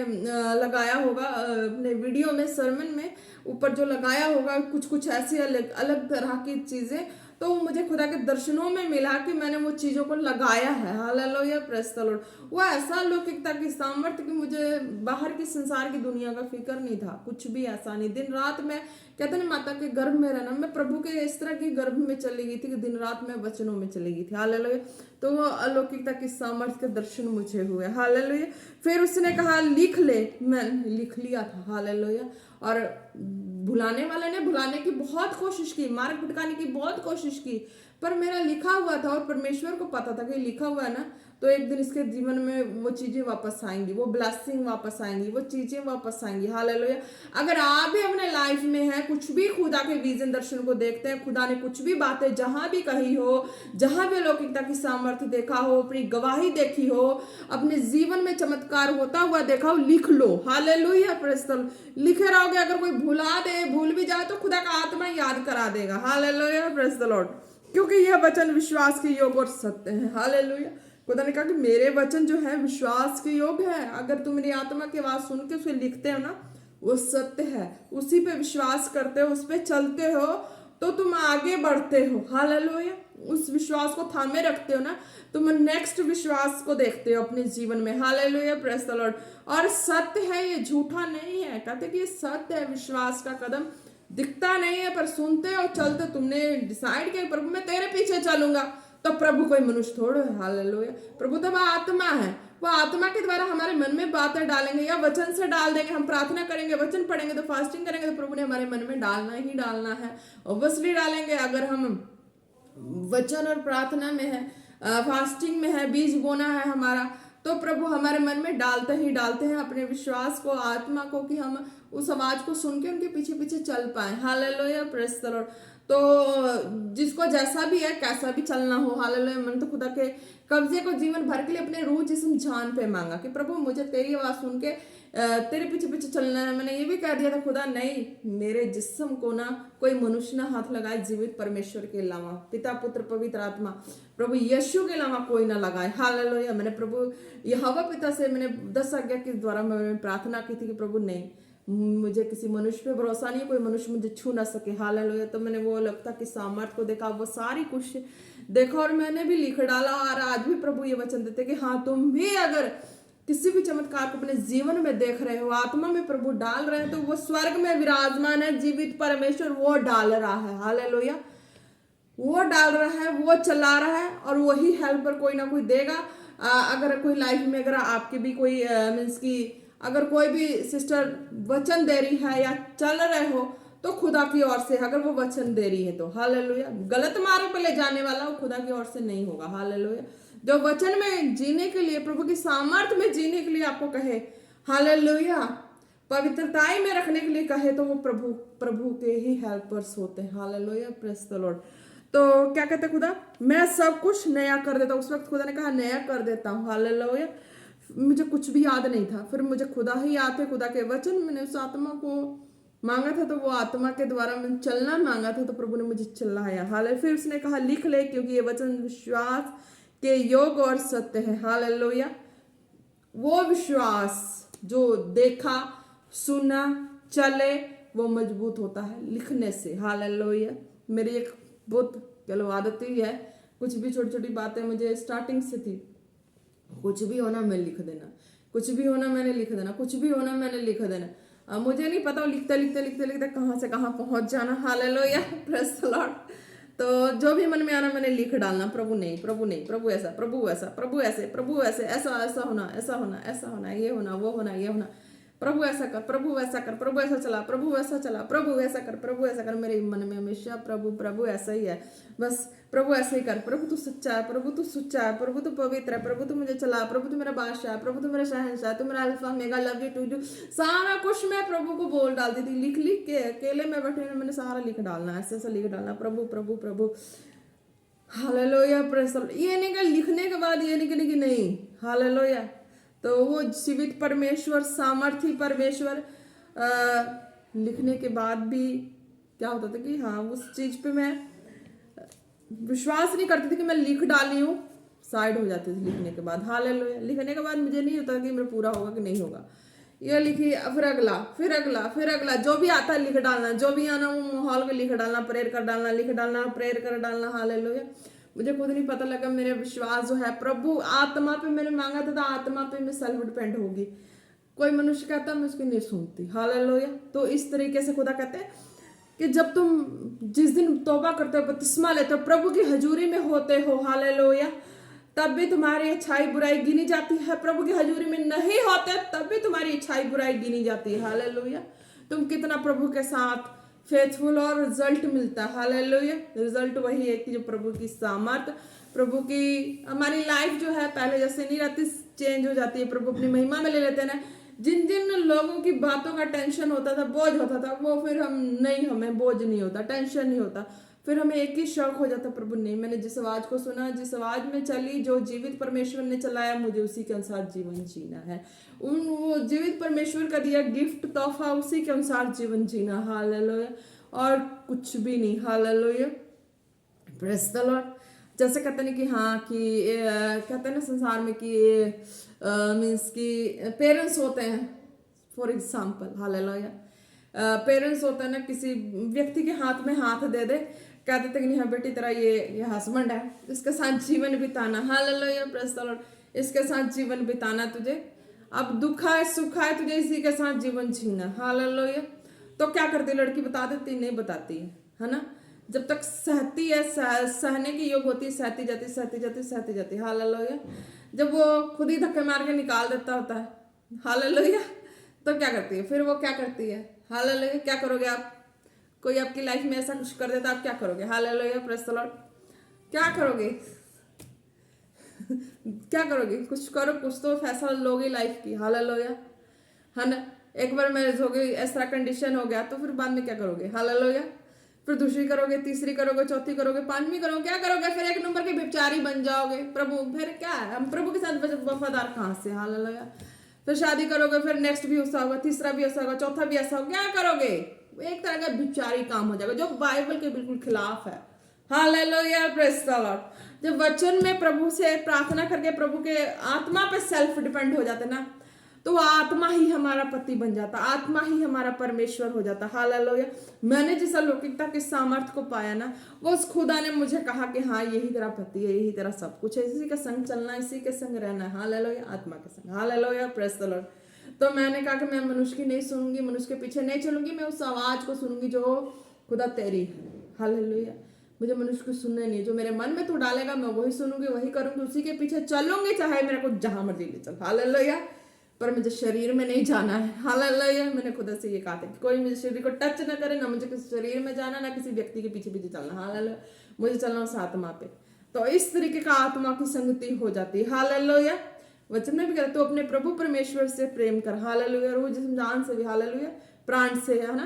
लगाया होगा अपने वीडियो में, सरमन में ऊपर जो लगाया होगा, कुछ कुछ ऐसी अलग अलग तरह की चीजें, तो मुझे खुदा के दर्शनों में मिला कि मैंने वो चीजों को लगाया है। Hallelujah, praise the Lord. वो ऐसा अलौकिकता की सामर्थ्य कि मुझे बाहर की संसार की दुनिया का फिक्र नहीं था, कुछ भी ऐसा नहीं। दिन रात मैं कहते ना माता के गर्भ में रहना, मैं प्रभु के इस तरह की गर्भ में चली गई थी कि दिन रात मैं वचनों में चली गई थी। हालेलुया। तो वो अलौकिकता की सामर्थ्य के दर्शन मुझे हुए। हालेलुया। फिर उसने कहा लिख ले, मैंने लिख लिया था। हालेलुया। और भुलाने वाले ने भुलाने की बहुत कोशिश की, मार्ग भटकाने की बहुत कोशिश की, पर मेरा लिखा हुआ था और परमेश्वर को पता था कि लिखा हुआ है ना, तो एक दिन इसके जीवन में वो चीजें वापस आएंगी, वो ब्लेसिंग वापस आएंगी, वो चीजें वापस आएंगी। हालेलुया। अगर आप भी अपने लाइफ में हैं, कुछ भी खुदा के विजन दर्शन को देखते हैं, खुदा ने कुछ भी बातें जहां भी कही हो, जहां भी अलौकिकता की सामर्थ्य देखा हो, अपनी गवाही देखी हो, अपने जीवन में चमत्कार होता हुआ देखा हो, लिख लो। Hallelujah, praise the Lord. लिखे रहोगे, अगर कोई भुला दे, भूल भी जाए तो खुदा का आत्मा याद करा देगा। Hallelujah, praise the Lord. क्योंकि यह वचन विश्वास के योग और सत्य है। हालेलुया। खुदा ने कहा कि मेरे वचन जो है विश्वास के योग है। अगर तुम मेरी आत्मा की आवाज सुन के उसे लिखते हो ना, वो सत्य है, उसी पे विश्वास करते हो, उस पे चलते हो, तो तुम आगे बढ़ते हो। हालेलुया। उस विश्वास को थामे रखते हो ना, तुम नेक्स्ट विश्वास को देखते हो अपने जीवन में। Hallelujah, praise the Lord. और सत्य है, ये झूठा नहीं है। कहते कि ये सत्य है। विश्वास का कदम दिखता नहीं है पर सुनते और चलते। तुमने डिसाइड किया प्रभु मैं तेरे पीछे चलूंगा, तो प्रभु कोई मनुष्य थोड़ो है। हालेलुया। प्रभु तो वह आत्मा है, वो आत्मा के द्वारा हमारे मन में बातें डालेंगे या वचन से डाल देंगे। हम प्रार्थना करेंगे, वचन पढ़ेंगे, तो फास्टिंग करेंगे, तो प्रभु ने हमारे मन में डालना ही डालना है, ऑब्वियसली डालेंगे। अगर हम वचन और प्रार्थना में है, फास्टिंग में है, बीज बोना है हमारा, तो प्रभु हमारे मन में डालते ही डालते हैं अपने विश्वास को, आत्मा को, कि हम उस आवाज को सुन के उनके पीछे पीछे चल पाए। Hallelujah, praise the Lord. तो जिसको जैसा भी है, कैसा भी चलना हो, हालेलुया। मैंने तो खुदा के कब्जे को जीवन भर के लिए अपने रूह जिस्म जान पे मांगा कि प्रभु मुझे तेरी आवाज सुन के तेरे पीछे पीछे चलना है। मैंने ये भी कह दिया था खुदा नहीं, मेरे जिस्म को ना कोई मनुष्य ना हाथ लगाए, जीवित परमेश्वर के अलावा, पिता पुत्र पवित्र आत्मा प्रभु यीशु के अलावा कोई ना लगाए। हालेलुया। मैंने प्रभु यहोवा पिता से मैंने 10 आज्ञा के द्वारा मैंने प्रार्थना की थी कि प्रभु नहीं, मुझे किसी मनुष्य पे भरोसा नहीं, कोई मनुष्य मुझे छू ना सके। हालेलुया। तो मैंने वो लगता कि सामर्थ को देखा, वो सारी कुछ देखा और मैंने भी लिख डाला। और आज भी प्रभु ये वचन देते कि हाँ, तुम भी अगर किसी भी चमत्कार को अपने जीवन में देख रहे हो, आत्मा में प्रभु डाल रहे हैं, तो वो स्वर्ग में विराजमान है जीवित परमेश्वर, वो डाल रहा है। हालेलुया। वो डाल रहा है, वो चला रहा है, और वही हेल्पर कोई ना कोई देगा। अगर कोई लाइफ में अगर आपके भी कोई मीन्स की अगर कोई भी सिस्टर वचन दे रही है या चल रहे हो, तो खुदा की ओर से अगर वो वचन दे रही है तो हालेलुया। गलत मार्ग पे ले जाने वाला वो खुदा की ओर से नहीं होगा। हालेलुया। जो वचन में जीने के लिए, प्रभु की सामर्थ्य में जीने के लिए आपको कहे, हालेलुया, पवित्रताई में रखने के लिए कहे, तो वो प्रभु के ही हेल्पर्स होते हैं। Hallelujah, praise the Lord. तो क्या कहते खुदा, मैं सब कुछ नया कर देता हूँ। उस वक्त खुदा ने कहा नया कर देता हूँ। हालेलुया। मुझे कुछ भी याद नहीं था, फिर मुझे खुदा ही याद थे, खुदा के वचन। मैंने उस आत्मा को मांगा था, तो वो आत्मा के द्वारा मैंने चलना मांगा था, तो प्रभु ने मुझे चलाया। हालेलुया। फिर उसने कहा लिख ले, क्योंकि ये वचन विश्वास के योग और सत्य है। हालेलुया। वो विश्वास जो देखा सुना चले, वो मजबूत होता है लिखने से। हालेलुया। मेरी एक बहुत चलो आदत ही है, कुछ भी छोटी छोटी बातें मुझे स्टार्टिंग से थी, कुछ भी होना मैं लिख देना, कुछ भी होना मैंने लिख देना, कुछ भी होना मैंने लिख देना। मुझे नहीं पता लिखते लिखते लिखते लिखते कहाँ से कहाँ पहुंच जाना। Hallelujah, praise the Lord. तो जो भी मन में आना मैंने लिख डालना, प्रभु नहीं, प्रभु नहीं, प्रभु ऐसा, प्रभु ऐसा, प्रभु ऐसे, प्रभु ऐसे, ऐसा ऐसा होना, ऐसा होना, ऐसा होना, ये होना, वो होना, ये होना। प्रभु ऐसा कर, प्रभु ऐसा कर, प्रभु ऐसा चला, प्रभु ऐसा चला, प्रभु ऐसा कर, प्रभु ऐसा कर। मेरे मन में हमेशा प्रभु प्रभु ऐसा ही है, बस प्रभु ऐसे ही कर। प्रभु तू सच्चा है, प्रभु तू सुच्चा है, प्रभु तू पवित्र है, प्रभु तू मुझे चला, प्रभु तू मेरा बादशाह है, प्रभु तू मेरा शहंशाह है, तू मेरा alpha mega, love you too you. सारा कुछ मैं प्रभु को बोल डालती थी, लिख लिख के अकेले में बैठे मैंने सारा लिख डालना, ऐसे ऐसे लिख डालना, प्रभु प्रभु प्रभु। Hallelujah, praise the Lord. ये नहीं कि लिखने के बाद ये नहीं कि नहीं, हालेलुया। तो वो जीवित परमेश्वर, सामर्थी परमेश्वर, लिखने के बाद भी क्या होता था कि हाँ उस चीज पे मैं विश्वास नहीं करती थी कि मैं लिख डाली हूँ, साइड हो जाती थी लिखने के बाद। हालेलुया। लिखने के बाद मुझे नहीं होता कि मेरा पूरा होगा कि नहीं होगा। ये लिखी, फिर अगला, फिर अगला, फिर अगला, जो भी आता है लिख डालना, जो भी आना वो माहौल में लिख डालना, प्रेयर कर डालना, लिख डालना, प्रेयर कर डालना। हालेलुया। मुझे खुद नहीं पता लगा मेरा विश्वास जो है प्रभु आत्मा पे मैंने मांगा था, आत्मा पे मैं सेल्फ डिपेंड होगी। कोई मनुष्य कहता मैं उसकी नहीं सुनती। हालेलुया। तो इस तरीके से खुदा कहते हैं कि जब तुम जिस दिन तौबा करते हो, बपतिस्मा लेते हो, प्रभु की हजूरी में होते हो, हालेलुया, तब भी तुम्हारी अच्छाई बुराई गिनी जाती है। प्रभु की हजूरी में नहीं होते तब भी तुम्हारी अच्छाई बुराई गिनी जाती है। हालेलुया। तुम कितना प्रभु के साथ फेथफुल और रिजल्ट मिलता है। हालेलुया। रिजल्ट वही है कि जो प्रभु की सामर्थ, प्रभु की हमारी लाइफ जो है पहले जैसे नहीं रहती, चेंज हो जाती है। प्रभु अपनी महिमा में ले लेते हैं ना। जिन जिन लोगों की बातों का टेंशन होता था, बोझ होता था, वो फिर हम नहीं, हमें बोझ नहीं होता, टेंशन नहीं होता। फिर हमें एक ही शौक हो जाता, प्रभु नहीं, मैंने जिस आवाज को सुना, जिस आवाज में चली, जो जीवित परमेश्वर ने चलाया, मुझे उसी के अनुसार जीवन जीना है। वो जीवित परमेश्वर का दिया गिफ्ट, तोहफा, उसी के अनुसार जीवन जीना। हालेलुया। और कुछ भी नहीं। हालेलुया। Praise the Lord. जैसे कहते हैं कि हाँ कि कहते हैं ना संसार में कि मीन्स कि पेरेंट्स होते हैं, फॉर एग्जाम्पल, हालेलुया, पेरेंट्स होते हैं ना, किसी व्यक्ति के हाथ में हाथ दे दे, कहते थे कि नहीं हाँ बेटी तेरा ये हस्बैंड है, इसके साथ जीवन बिताना। हालेलुया, प्रेज़ द लॉर्ड, इसके साथ जीवन बिताना तुझे, अब दुख है सुख है तुझे इसी के साथ जीवन जीना। हालेलुया। तो क्या करती लड़की, बता देती? नहीं बताती है ना। जब तक सहती है, सहने की योग होती है, सहती जाती सहती जाती सहती जाती। हालेलुया। जब वो खुद ही धक्के मार के निकाल देता होता है, हालेलुया, तो क्या करती है? फिर वो क्या करती है? हालेलुया। क्या करोगे आप? कोई आपकी लाइफ में ऐसा कुछ कर देता, आप क्या करोगे? Hallelujah, praise the Lord. क्या करोगे? क्या करोगे? कुछ करो, कुछ तो फैसला लोगे लाइफ की। हालेलुया, है ना। एक बार मैरिज हो गई, इस तरह कंडीशन हो गया, तो फिर बाद में क्या करोगे? हालेलुया। फिर दूसरी करोगे, तीसरी करोगे, चौथी करोगे, पांचवी करोगे, क्या करोगे? फिर एक नंबर के व्यभिचारी बन जाओगे। प्रभु फिर क्या है, हम प्रभु के साथ वफादार कहाँ से? हालेलुया। फिर शादी करोगे, फिर नेक्स्ट भी ऐसा होगा, तीसरा भी ऐसा होगा, चौथा भी ऐसा होगा, क्या करोगे? एक तरह का व्यभिचारी काम हो जाएगा जो बाइबल के बिल्कुल खिलाफ है। Hallelujah, praise the Lord. जब वचन में प्रभु से प्रार्थना करके प्रभु के आत्मा पे सेल्फ डिपेंड हो जाते ना, तो वो आत्मा ही हमारा पति बन जाता, आत्मा ही हमारा परमेश्वर हो जाता। हालेलुया। मैंने जिस अलौकिकता के सामर्थ को पाया ना, वो उस खुदा ने मुझे कहा कि हाँ यही तेरा पति है, यही तेरा सब कुछ है, इसी के संग चलना, इसी के संग रहना। हालेलुया। आत्मा के संग। Hallelujah, praise the Lord. तो मैंने कहा कि मैं मनुष्य की नहीं सुनूंगी, मनुष्य के पीछे नहीं चलूंगी, मैं उस आवाज को सुनूंगी जो खुदा तेरी है। हालेलुया। मुझे मनुष्य को सुनना नहीं, जो मेरे मन में तू डालेगा मैं वही सुनूंगी, वही करूंगी, उसी के पीछे चलूंगी, चाहे मेरे को जहां मर्जी ले चल। हालेलुया। पर मुझे शरीर में नहीं जाना है। हालेलुया। मैंने खुदा से ये कहा था कि कोई मुझे शरीर को टच ना करे, ना मुझे किसी शरीर में जाना, ना किसी व्यक्ति के पीछे पीछे चलना। हालेलुया। मुझे चलना उस आत्मा पे। तो इस तरीके का आत्मा की संगति हो जाती है। हालेलुया। वचन में भी कहते तो अपने प्रभु परमेश्वर से प्रेम कर। हालेलुया। रूह जिस्म जान से भी, हालेलुया, प्राण से, है ना,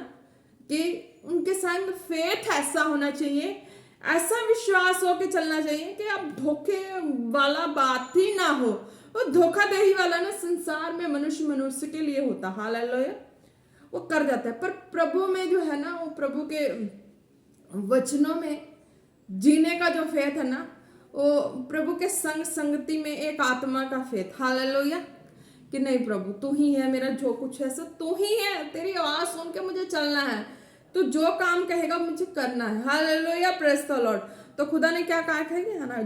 कि उनके संग फेथ ऐसा होना चाहिए, ऐसा विश्वास हो के चलना चाहिए कि अब धोखे वाला बात ही ना हो। वो धोखाधड़ी वाला ना संसार में मनुष्य के लिए होता। हालेलुया। वो कर जाता है, पर प्रभु में जो है ना, वो प्रभु के वचनों में जीने का जो फेथ है ना, वो प्रभु के संग संगति में एक आत्मा का फेथ। हालेलुया। कि नहीं प्रभु तू ही है, मेरा जो कुछ है सब तू ही है, तेरी आवाज सुन के मुझे चलना है, तो जो काम कहेगा मुझे करना है। Hallelujah, praise the Lord. तो खुदा ने क्या कहा है ना,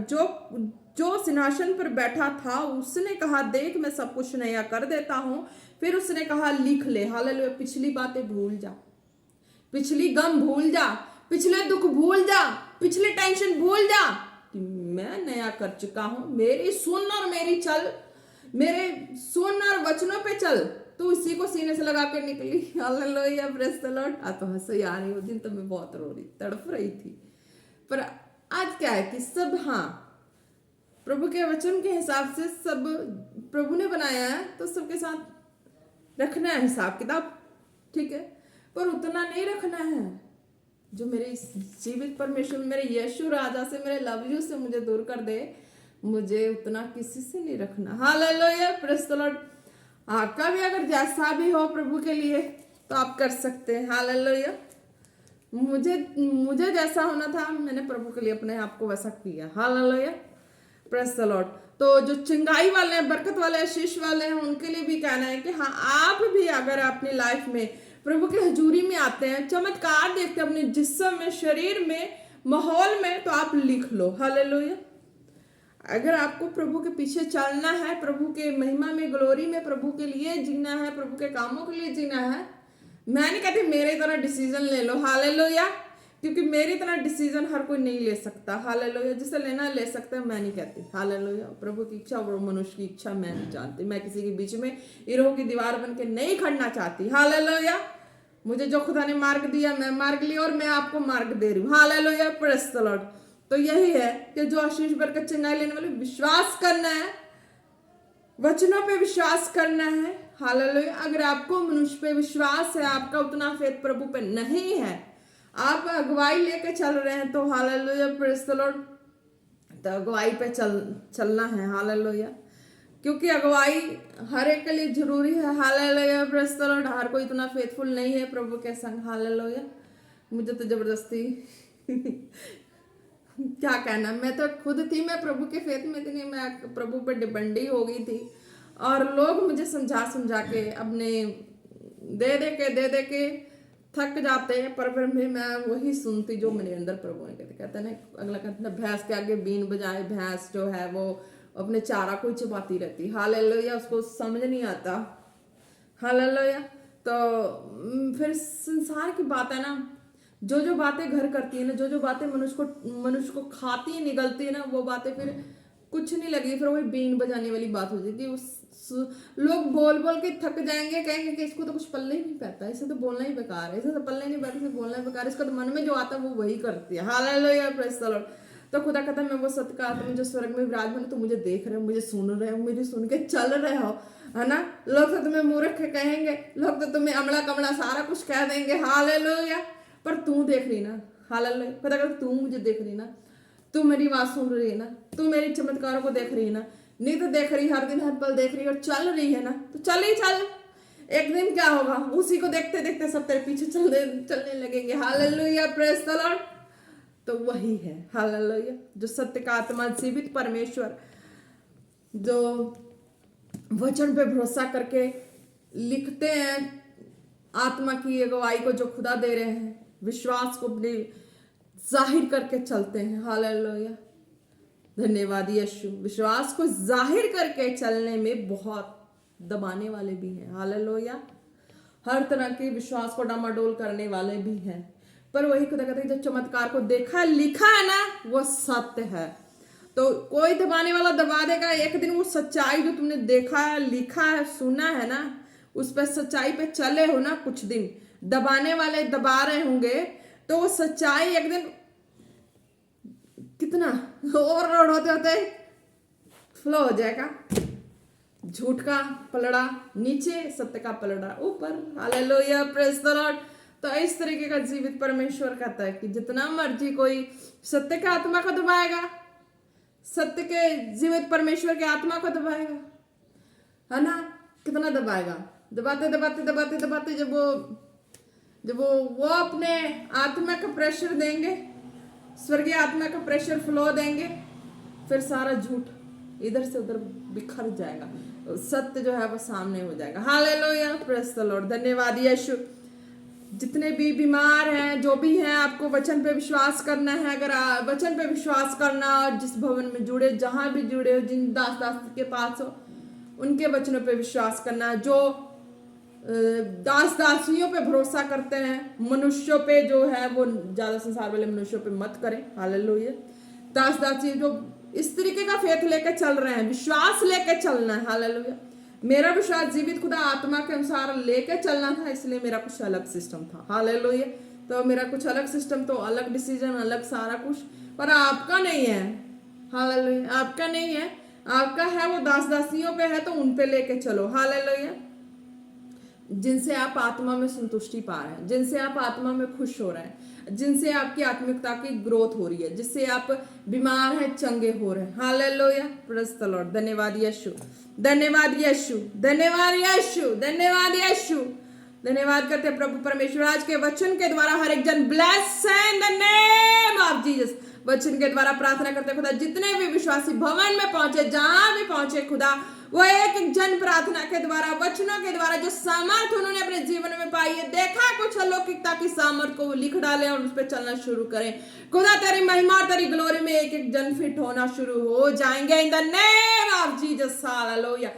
जो सिंहासन पर बैठा था उसने कहा देख मैं सब कुछ नया कर देता हूं। फिर उसने कहा लिख ले। हालेलुया। पिछली बातें भूल जा, पिछली गम भूल जा, पिछले दुख भूल जा, पिछले टेंशन भूल जा, कि मैं नया कर चुका हूं। मेरी सुन और मेरी चल, मेरे सुन और वचनों पे चल। तो इसी को सीने से लगा के निकली। Hallelujah, praise the Lord. तो हंसी आ रही, उस दिन तो मैं बहुत रो रही, तड़प रही थी। पर आज क्या है कि सब, हाँ, प्रभु के वचन के हिसाब से सब प्रभु ने बनाया है, तो सबके साथ रखना है हिसाब किताब, ठीक है, पर उतना नहीं रखना है जो मेरे जीवित परमेश्वर, मेरे यीशु राजा से, मेरे लव यू से मुझे दूर कर दे, मुझे उतना किसी से नहीं रखना। Hallelujah, praise the Lord. आपका भी अगर जैसा भी हो प्रभु के लिए तो आप कर सकते हैं। हालेलुया। मुझे जैसा होना था, मैंने प्रभु के लिए अपने आप को वैसा किया। Hallelujah, praise the Lord. तो जो चिंगाई वाले हैं, बरकत वाले, आशीष वाले हैं, उनके लिए भी कहना है कि हाँ, आप भी अगर अपनी लाइफ में प्रभु के हजूरी में आते हैं, चमत्कार देखते हैं अपने जिस्म में, शरीर में, माहौल में, तो आप लिख लो। हालेलुया। अगर आपको प्रभु के पीछे चलना है, प्रभु के महिमा में, ग्लोरी में, प्रभु के लिए जीना है, प्रभु के कामों के लिए जीना है, मैं नहीं कहती मेरे तरह डिसीजन ले लो। हालेलुया। क्योंकि मेरी तरह डिसीजन हर कोई नहीं ले सकता। हालेलुया। जिसे लेना ले सकता है, मैं नहीं कहती। हालेलुया। प्रभु की इच्छा और मनुष्य की इच्छा मैं नहीं जानती। मैं किसी के बीच में ईरों की दीवार बन के नहीं खड़ना चाहती। हालेलुया। मुझे जो खुदा ने मार्ग दिया, मैं मार्ग लिया और मैं आपको मार्ग दे रही हूँ। Hallelujah, praise the Lord. तो यही है कि जो आशीष बरकत चंगाई लेने वाले, विश्वास करना है, वचनों पे विश्वास करना है। हालेलुया। अगर आपको मनुष्य पे विश्वास है, आपका उतना फेथ प्रभु पे नहीं है, आप अगुवाई लेके चल रहे हैं, तो हालेलुया, प्रेज द लॉर्ड, तो अगुवाई पे चलना है। हालेलुया। क्योंकि अगुवाई हर एक के लिए जरूरी है। Hallelujah, praise the Lord. हर कोई इतना फेथफुल नहीं है प्रभु के संग। हालेलुया। मुझे तो जबरदस्ती क्या कहना, मैं तो खुद थी, मैं प्रभु के फेथ में थी, मैं प्रभु पे डिपेंड ही हो गई थी, और लोग मुझे समझा के अपने दे दे के थक जाते हैं, पर फिर भी मैं वही सुनती जो मेरे अंदर प्रभु ने कहते हैं ना, अगला कहते हैं भैंस के आगे बीन बजाए, भैंस जो है वो अपने चारा को चबाती रहती। हालेलुया। उसको समझ नहीं आता। हालेलुया। तो फिर संसार की बात है ना, जो बातें घर करती है ना, जो बातें मनुष्य को खाती निगलती है ना, वो बातें फिर कुछ नहीं लगी, फिर वही बीन बजाने वाली बात हो जाती है। लोग बोल के थक जाएंगे, कहेंगे कि इसको तो कुछ पल्ले ही नहीं पैता, इसे तो बोलना ही बेकार है, इसे तो पल्ले नहीं पैता, इसे बोलना ही बेकार, इसका तो मन में जो आता है वो वही करती है। Hallelujah, praise the Lord. तो खुदा कहता है, मैं वो सत्य का आत्मा जो स्वर्ग में विराजमान है, तो मुझे देख रहे हो, मुझे सुन रहे हो, मुझे सुन के चल रहे हो, है ना। लोग तो तुम्हें मूर्ख कहेंगे, लोग तो तुम्हें अमला कमला सारा कुछ कह देंगे। हालेलुया। पर तू देख रही ना। हालेलुया। पता कर, तू मुझे देख रही ना, तू मेरी बात सुन रही है ना, तू मेरी चमत्कारों को देख रही है ना, नहीं तो देख रही, हर दिन हर पल देख रही और चल रही है ना, तो चल ही चल। एक दिन क्या होगा, उसी को देखते देखते सब तेरे पीछे चलने लगेंगे। Hallelujah, praise the Lord. तो वही है। हालेलुया। जो सत्य का आत्मा, जीवित परमेश्वर, जो वचन पे भरोसा करके लिखते हैं, आत्मा की अगुवाई को जो खुदा दे रहे हैं, विश्वास को अपने जाहिर करके चलते हैं। हालेलुया। धन्यवाद यीशु। विश्वास को जाहिर करके चलने में बहुत दबाने वाले भी हैं। हालेलुया। हर तरह के विश्वास को डामाडोल करने वाले भी हैं, पर वही खुदा कहते हैं, जो चमत्कार को देखा लिखा है ना, वो सत्य है। तो कोई दबाने वाला दबा देगा, एक दिन वो सच्चाई जो तुमने देखा है, लिखा है, सुना है ना, उस पर सच्चाई पे चले हो ना, कुछ दिन दबाने वाले दबा रहे होंगे, तो वो सच्चाई एक दिन कितना ओवरलोड होते होते फ्लो हो जाएगा। झूठ का पलड़ा नीचे, सत्य का पलड़ा ऊपर। Hallelujah, praise the Lord. तो इस तरीके का जीवित परमेश्वर कहता है कि जितना मर्जी कोई सत्य के आत्मा को दबाएगा, सत्य के जीवित परमेश्वर के आत्मा को दबाएगा, है ना, कितना दबाएगा, दबाते दबाते दबाते दबाते जब वो अपने आत्मा का प्रेशर देंगे, स्वर्गीय आत्मा का प्रेशर फ्लो देंगे, फिर सारा झूठ इधर से उधर बिखर जाएगा, सत्य जो है वो सामने हो जाएगा। Hallelujah, praise the Lord. धन्यवाद यीशु। जितने भी बीमार हैं, जो भी हैं, आपको वचन पे विश्वास करना है। अगर वचन पे विश्वास करना, और जिस भवन में जुड़े, जहां भी जुड़े हो, जिन दास के पास हो, उनके वचनों पे विश्वास करना। जो दासियों पे भरोसा करते हैं, मनुष्यों पे जो है वो ज्यादा, संसार वाले मनुष्यों पे मत करें। हालेलुया। दासी जो इस तरीके का फेथ लेके चल रहे हैं, विश्वास लेके चलना है। हालेलुया। मेरा विश्वास जीवित खुदा आत्मा के अनुसार लेके चलना था, इसलिए मेरा कुछ अलग सिस्टम था। हालेलुया। तो मेरा कुछ अलग सिस्टम, तो अलग डिसीजन, अलग सारा कुछ, पर आपका नहीं है। हालेलुया। आपका नहीं है, आपका है वो दास दासियों पे है, तो उन पे लेके चलो। हालेलुया। जिनसे आप आत्मा में संतुष्टि पा रहे हैं, जिनसे आप आत्मा में खुश हो रहे हैं, जिनसे आपकी आत्मिकता की ग्रोथ हो रही है, जिससे आप बीमार हैं चंगे हो रहे हैं। हालेलुया। Praise the Lord. धन्यवाद यीशु, धन्यवाद यीशु, धन्यवाद यीशु, धन्यवाद यीशु। धन्यवाद करते हैं प्रभु परमेश्वर, आज के वचन के द्वारा हर एक जन bless in the name of Jesus. वचन के द्वारा प्रार्थना करते हैं खुदा, जितने भी विश्वासी भवन में पहुंचे, जहां भी पहुंचे खुदा, वो एक एक जन प्रार्थना के द्वारा, वचनों के द्वारा जो सामर्थ उन्होंने अपने जीवन में पाई है, देखा कुछ अलौकिकता की सामर्थ को वो लिख डाले और उस पर चलना शुरू करें। खुदा तेरी महिमा और तेरी ग्लोरी में एक एक जन फिट होना शुरू हो जाएंगे इन the name of Jesus. Hallelujah.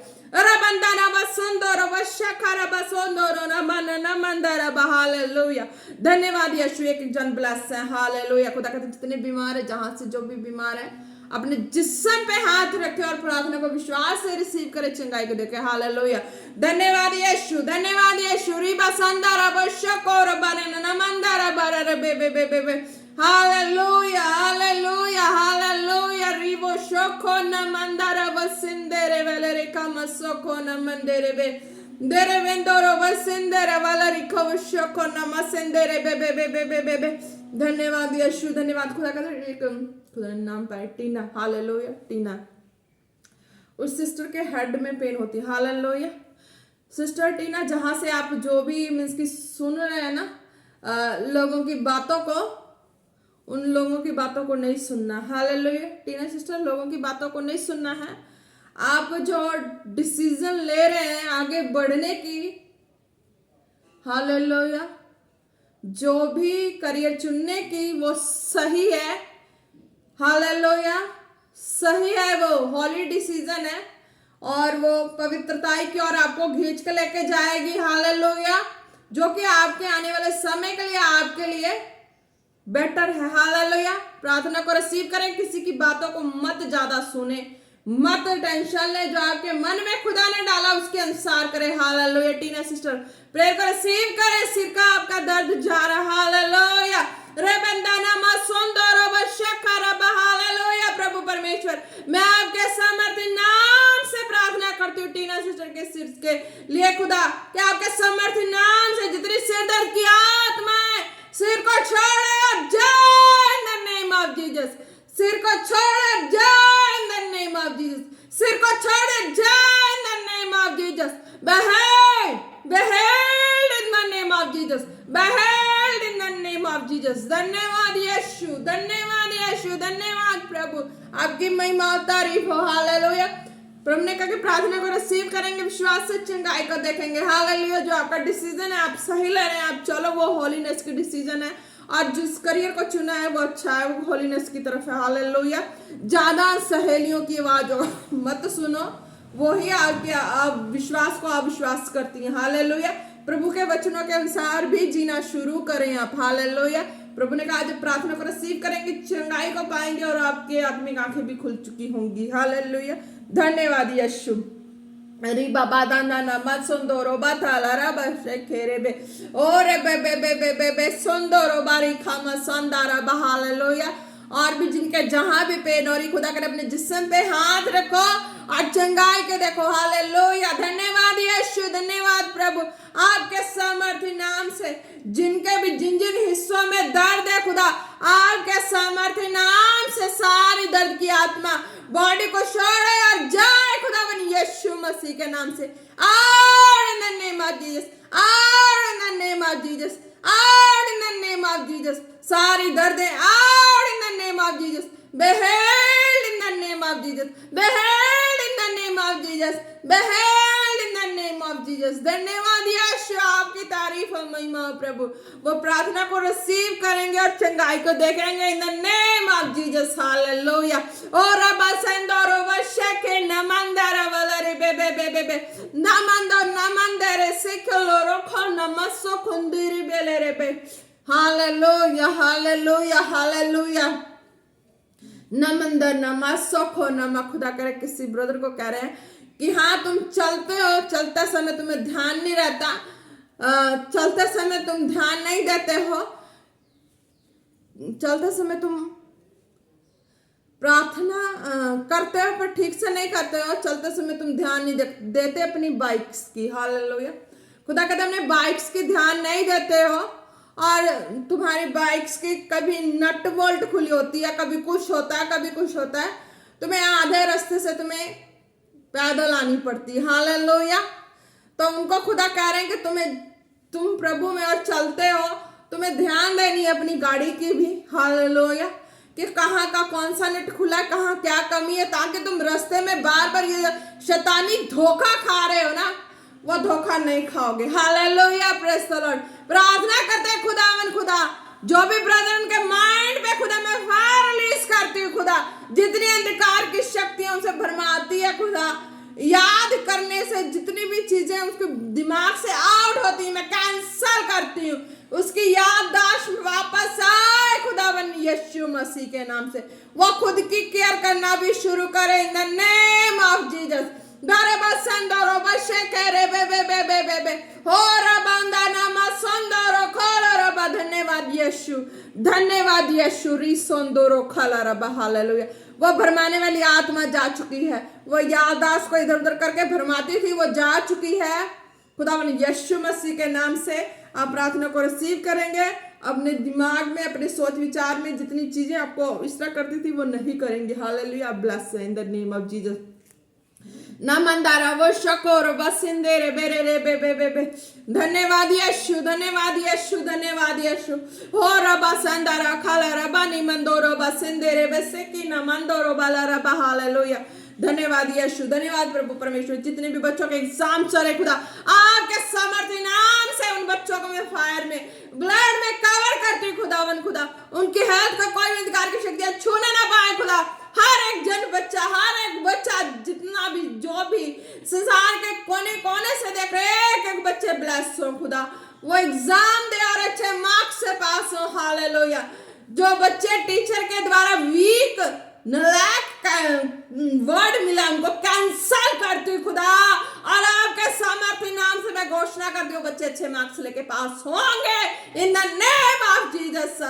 धन्यवाद यीशु। एक जन ब्लेस है। हालेलुया। खुदा कहते जितने बीमार है, जहां से जो भी बीमार है, अपने जिस्म पे हाथ रखे और प्रार्थना को विश्वास से रिसीव करे, चंगाई को देखे। हालेलुया। धन्यवाद यीशु, धन्यवाद यीशु। रिबा संदारा बशकोर बनना मंदारा बरर बे बे बे बे बे। Hallelujah, hallelujah, hallelujah. रिबो शोको न मंदारा बसिंदेरे वेले रे कामसोको न मंदेरे बे देरे वेंदोरो बसिंदेरे वाला रिको शोको न मसिंदेरे बे बे बे बे बे बे। धन्यवाद यीशु, धन्यवाद। खुदा का एक खुदा ने नाम पाया टीना। हालेलुया। टीना, उस सिस्टर के हेड में पेन होती है। हालेलुया। सिस्टर टीना, जहां से आप जो भी मीन्स की सुन रहे हैं ना, लोगों की बातों को, उन लोगों की बातों को नहीं सुनना। हालेलुया। टीना सिस्टर, लोगों की बातों को नहीं सुनना है। आप जो डिसीजन ले रहे हैं आगे बढ़ने की, हालेलुया, जो भी करियर चुनने की, वो सही है। हालेलुया। सही है, वो हॉली डिसीजन है और वो पवित्रताई की ओर आपको खींच के लेके जाएगी। हालेलुया। जो कि आपके आने वाले समय के लिए, आपके लिए बेटर है। हालेलुया। प्रार्थना को रिसीव करें, किसी की बातों को मत ज्यादा सुने, मत टेंशन ले, जो आपके मन में खुदा ने डाला उसके अनुसार करें। हालेलुया। टीना सिस्टर, प्रेयर को रिसीव करें, सिर का आपका दर्द जा रहा। हालेलुया। रेबंदाना मसोंदरो बशकरा। हालेलुया। प्रभु परमेश्वर, मैं आपके सामर्थ्य नाम से प्रार्थना करती हूँ टीना सिस्टर के सिर के लिए खुदा, कि आपके सामर्थ्य नाम से जितनी सिर दर्द की आत्मा है, सिर को छोड़े और जाए इन द नेम ऑफ जीसस। सिर को छोड़े जाए इन द नेम ऑफ जीसस। सिर को छोड़े जाए इन the name of Jesus. Behold, behold in the name of Jesus. Behold in the name of Jesus. धन्यवाद यीशु, धन्यवाद यीशु, धन्यवाद प्रभु। आपकी महिमा और तारीफ हो। हालेलुया। प्रभु ने कहा कि प्रार्थना को रिसीव करेंगे, विश्वास से चंगाई को देखेंगे। हालेलुया। जो आपका डिसीजन है, आप सही ले रहे हैं, आप चलो, वो होलीनेस की डिसीजन है, और जिस करियर को चुना है वो अच्छा है, वो होलीनेस की तरफ है। हालेलुया। ज्यादा सहेलियों की आवाज मत सुनो, वो ही आपके विश्वास को अविश्वास करती हैं। हालेलुया। प्रभु के वचनों के अनुसार भी जीना शुरू करें आप। हालेलुया। प्रभु ने कहा जब प्रार्थना को रिसीव करेंगे, चंगाई को पाएंगे और आपके आत्मिक आंखें भी खुल चुकी होंगी। हालेलुया। धन्यवाद यीशु। री बाबा दाना नमः सुंदरो बाताला रबा शेखेरे बे ओरे बे बे बे बे बे बे सुंदरो बारी खामा संदारा। हालेलुया। और भी जिनके जहां भी पेन हो रही, खुदा कर अपने जिस्म पे हाथ रखो और चंगाई के देखो। हालेलुया। धन्यवाद यीशु, धन्यवाद प्रभु, आपके सामर्थ्य नाम से जिनके भी जिन जिन हिस्सों में दर्द है खुदा, आपके सामर्थ्य नाम से सारी दर्द की आत्मा बॉडी को छोड़े और जाए खुदावन यीशु मसीह के नाम से। और in the name of Jesus, और in the name of Jesus, और in the name of Jesus, सारी दर्दें और in the name of Jesus. Behold in the name of Jesus. Behold in the name of Jesus. Behold in the name of Jesus. धन्यवाद यीशु, आपकी तारीफ और महिमा हो प्रभु। वो प्रार्थना को रिसीव करेंगे और चंगाई को देखेंगे इन the name of Jesus. Hallelujah. और रबा संदरो वशके नमंदरा वलरे बे बे बे बे बे नमंदो नमंदरे सिकलो रोखो नमसो कुंदिरी बेलेरे बे। Hallelujah, hallelujah, hallelujah. नमंदर नमा सोखो नमा। खुदा करे किसी ब्रदर को कह रहे हैं कि हाँ तुम चलते हो, चलते समय तुम्हें ध्यान नहीं रहता, चलते समय तुम ध्यान नहीं देते हो, चलते समय तुम प्रार्थना करते हो पर ठीक से नहीं करते हो, चलते समय तुम ध्यान नहीं देते अपनी बाइक्स की। हालेलुया। खुदा कहते अपने बाइक्स की ध्यान नहीं देते हो और तुम्हारी बाइक्स की कभी नट बोल्ट खुली होती है, कभी कुछ होता है, कभी कुछ होता है, तुम्हें आधे रास्ते से तुम्हें पैदल आनी पड़ती है। हालेलुया। तो उनको खुदा कह रहे हैं कि तुम प्रभु में और चलते हो, तुम्हें ध्यान देनी है अपनी गाड़ी की भी। हालेलुया। कि कहाँ का कौन सा नेट खुला है, कहाँ क्या कमी है, ताकि तुम रास्ते में बार बार ये शैतानी धोखा खा रहे हो ना, वो धोखा नहीं खाओगे। हालेलुया। Praise the Lord. प्रार्थना करते हैं खुदा जो भी ब्रदर उनके माइंड पे खुदा मैं फायर रिलीज करती हूँ खुदा, जितनी अंधकार की शक्तियां उसे भरमाती है खुदा, याद करने से जितनी भी चीजें उसके दिमाग से आउट होती है मैं कैंसल करती हूँ, उसकी याददाश्त वापस आए खुदावन यीशु मसीह के नाम से। वो खुद की केयर करना भी शुरू करे इन द नेम ऑफ जीसस। दारे बसंदरो बशे करे बे बे बे बे बे बे हो रबंदा नामा संदरो खोलो रबा। धन्यवाद यीशु, धन्यवाद यीशु। रिसोंदरो खला रबा। हालेलुया। वो भरमाने वाली आत्मा जा चुकी है, वो याददाश्त को इधर उधर करके भरमाती थी, वो जा चुकी है खुदावन यीशु मसीह के नाम से। आप प्रार्थना को रिसीव करेंगे, अपने दिमाग में अपने सोच विचार में जितनी चीजें आपको इस तरह करती थी वो नहीं करेंगे। Hallelujah. Bless in the name of Jesus. नमंदारा वो शकोर बसिंदेरे बेरे रे बे बे बे बे। धन्यवाद यीशु, धन्यवाद यीशु, धन्यवाद यीशु। हो रबा संदारा खाला रबा निमंदोरो बसिंदेरे बेसेकी नमंदोरो बाला रबा। हालेलुया। धन्यवाद यीशु, धन्यवाद प्रभु परमेश्वर। जितने भी बच्चों के एग्जाम चल रहे खुदा, आपके सामर्थ्य नाम से उन बच्चों को मैं फायर में ब्लड में कवर करती हूँ खुदावन। खुदा उनकी हेल्थ का कोई अंधकार की शक्तियां छूने ना पाए खुदा। हर एक जन बच्चा, हर एक बच्चा जितना भी जो भी संसार के कोने कोने से देख रहे एक बच्चे ब्लेस हो खुदा, वो एग्जाम दे और अच्छे मार्क्स से पास हो। हालेलुया। जो बच्चे टीचर के द्वारा वीक वर्ड मिला उनको कैंसल करती हूँ खुदा, और आपके सामर्थ्य नाम से मैं घोषणा करती हूँ बच्चे अच्छे मार्क्स लेके पास होंगे इन द नेम ऑफ जीसस।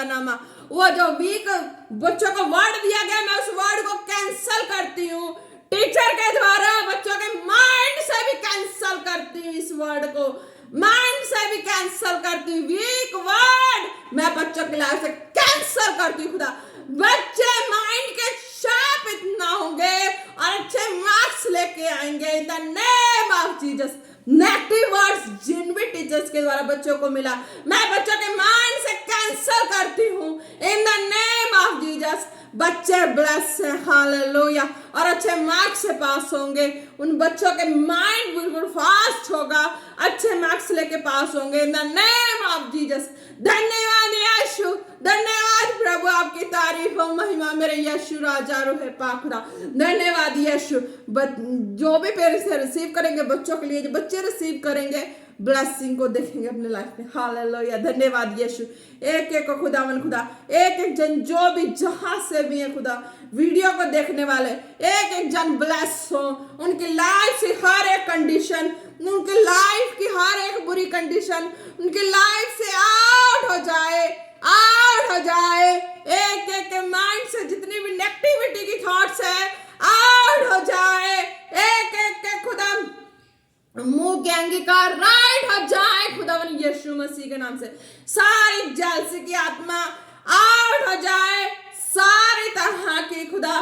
नामा वो जो वीक बच्चों को वर्ड दिया गया मैं उस वर्ड को कैंसल करती हूँ, टीचर के द्वारा बच्चों के माइंड से भी कैंसल करती हूँ, इस वर्ड को माइंड से भी कैंसल करती हूँ। वीक वर्ड मैं बच्चों की लाइफ से कैंसल करती हूँ खुदा। बच्चे माइंड के शार्प इतना होंगे और अच्छे मार्क्स लेके आएंगे in the name of Jesus. Negative words जिन भी टीचर्स के द्वारा बच्चों को मिला मैं बच्चों के माइंड से कैंसल करती हूँ इन द नेम ऑफ जीसस। बच्चे ब्लेस है। हालेलुया। और अच्छे मार्क्स से पास होंगे, उन बच्चों के माइंड बिल्कुल फास्ट होगा, अच्छे मार्क्स लेके पास होंगे इन द नेम ऑफ जीसस। धन्यवाद यीशु, धन्यवाद प्रभु, आपकी तारीफ और महिमा मेरे यीशु राजा रूहे पाखुदा। धन्यवाद यीशु। जो भी पेरेंट्स रिसीव करेंगे बच्चों के लिए, जो बच्चे रिसीव करेंगे ब्लेसिंग को देखेंगे अपने लाइफ में। हालेलुया। धन्यवाद यीशु। एक एक को खुदावन खुदा, एक एक जन जो भी जहां से भी है खुदा वीडियो को देखने वाले एक एक जन ब्लेस हो, उनकी लाइफ से हर एक कंडीशन, उनकी लाइफ की हर एक बुरी कंडीशन उनकी लाइफ से आउट हो जाए, आउट हो जाए। एक एक के माइंड से जितनी भी नेगेटिविटी की थॉट्स है आउट हो जाए। एक एक के खुदा मुंह के अंगीकार राइट हो जाए खुदावन यीशु मसीह के नाम से। सारी जेलसी की आत्मा आउट हो जाए, सारी तरह की खुदा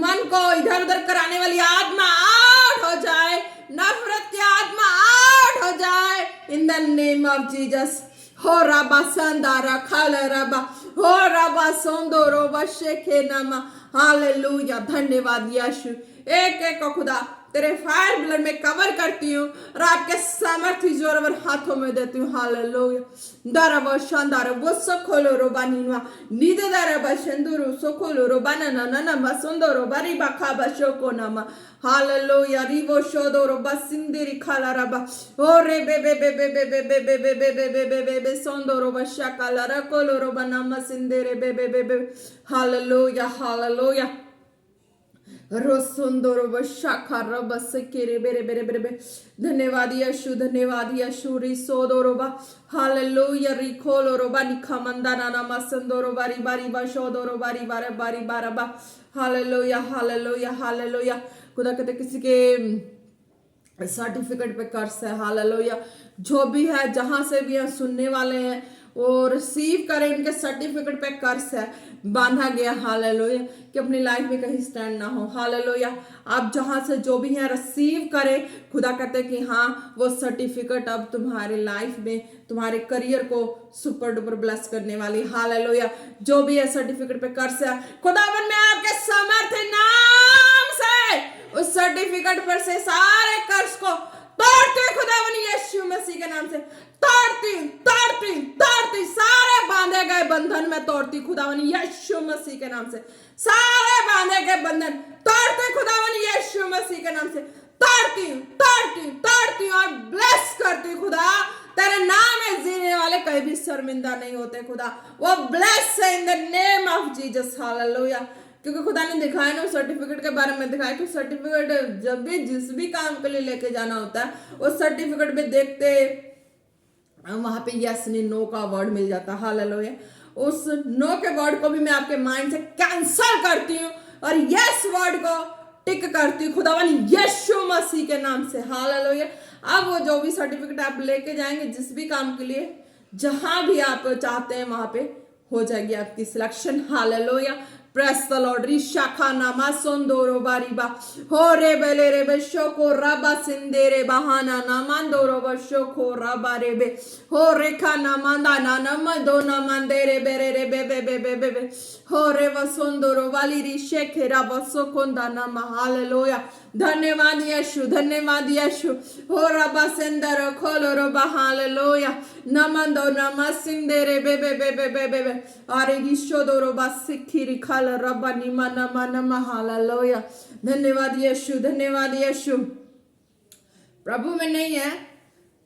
मन को इधर उधर कराने वाली आत्मा आउट हो जाए, नफरत की आत्मा आउट हो जाए इन द नेम ऑफ जीसस। हो रबा संदारा खाल रबा, हो रबा सोंदोरो बशेखे नामा। हालेलुया। धन्यवाद यीशु। एक एक को खुदा तेरे फायर ब्लड में कवर करती हूँ और आपके सामर्थ्य जोरवर हाथों में देती हूँ। हालेलुया। दरबा शानदार वो सोखोलो रोबानीवा नीदे दरबा शंदुरु सोखोलो रोबाना ना ना ना सुंदरो बारी बाखा बशोको नामा। हालेलुया। रिवो शोदोरो बसिंदिरी खाला रबा ओ रे बे बे बे बे बे बे बे बे बे बे बे बे बे बे सोंदरो बशाकाला रकोलो रोबाना मसिंदेरे बे बे बे बे। हालेलुया। हालेलुया। रोसुंदरो बशाखा रबस केरे बेरे बेरे बेरे बे। धन्यवाद यीशु रिसोदोरोबा हालेलुया रिखोलोरोबा निखमंदा नाना मसंदोरो बारी बारी बशोदोरो बारी बारे बारी बारबा हालेलुया हालेलुया हालेलुया। खुदा कहते किसी के सर्टिफिकेट पे कर्ज है, हालेलुया, जो भी है जहां से भी है सुनने वाले हैं वो रिसीव करें, इनके सर्टिफिकेट पे कर्ज है बांधा गया, हालेलुया, कि अपनी लाइफ में कहीं स्टैंड ना हो, हालेलुया। आप जहां से जो भी है रिसीव करें, खुदा कहते हैं कि हाँ वो सर्टिफिकेट अब तुम्हारे लाइफ में तुम्हारे करियर को सुपर डुपर ब्लेस करने वाली, हालेलुया। जो भी है सर्टिफिकेट पे कर्ज है, खुदावन मैं आपके सामर्थ्य नाम से उस सर्टिफिकेट पर से सारे कर्ज को तोड़ती हूँ खुदावन यीशु मसीह के नाम से, तोड़ती सारे बांधे गए बंधन में तोड़ती खुदावन यीशु मसीह के नाम से, सारे बांधे गए बंधन तोड़ती खुदावन यीशु मसीह के नाम से, तोड़ती और ब्लेस करती खुदा। तेरे नाम में जीने वाले कहीं भी शर्मिंदा नहीं होते खुदा, वो ब्लेस है in the name of Jesus, hallelujah. क्योंकि खुदा ने दिखाया ना सर्टिफिकेट के बारे में, दिखाया कि सर्टिफिकेट जब भी जिस भी काम के लिए लेके जाना होता है उस सर्टिफिकेट में देखते वहां पे यस नहीं नो का वर्ड मिल जाता, हालेलुया। उस नो के वर्ड को भी मैं आपके माइंड से कैंसल करती हूँ और यस वर्ड को टिक करती हूँ खुदावन यीशु मसीह के नाम से, हालेलुया। अब वो जो भी सर्टिफिकेट आप लेके जाएंगे जिस भी काम के लिए जहां भी आप चाहते हैं वहां पे हो जाएगी आपकी selection, hallelujah. Praise the Lord रिशाखा नामा सोंदोरो बारीबा हो रे बेले रे बेशो को रबा सिंदेरे बहाना नामांदोरो बशो को रबा रे बे हो रेखा नामांदा नानम दो नामांदेरे बेरे रे बे बे बे बे बे बे हो रे वसोंदोरो वाली रिशे खेरा बसो कोंदा नामा, हालेलुया। धन्यवाद यीशु हो रबा सिंदर खोलो रबा, हालेलुया। नमंदो नमा सिंदेरे बे बे बे बे बे बे बे अरे रिशो दो रबा सिखिरी खाल रबा निमा नमा नमा, हालेलुया। धन्यवाद यीशु। प्रभु में नहीं है,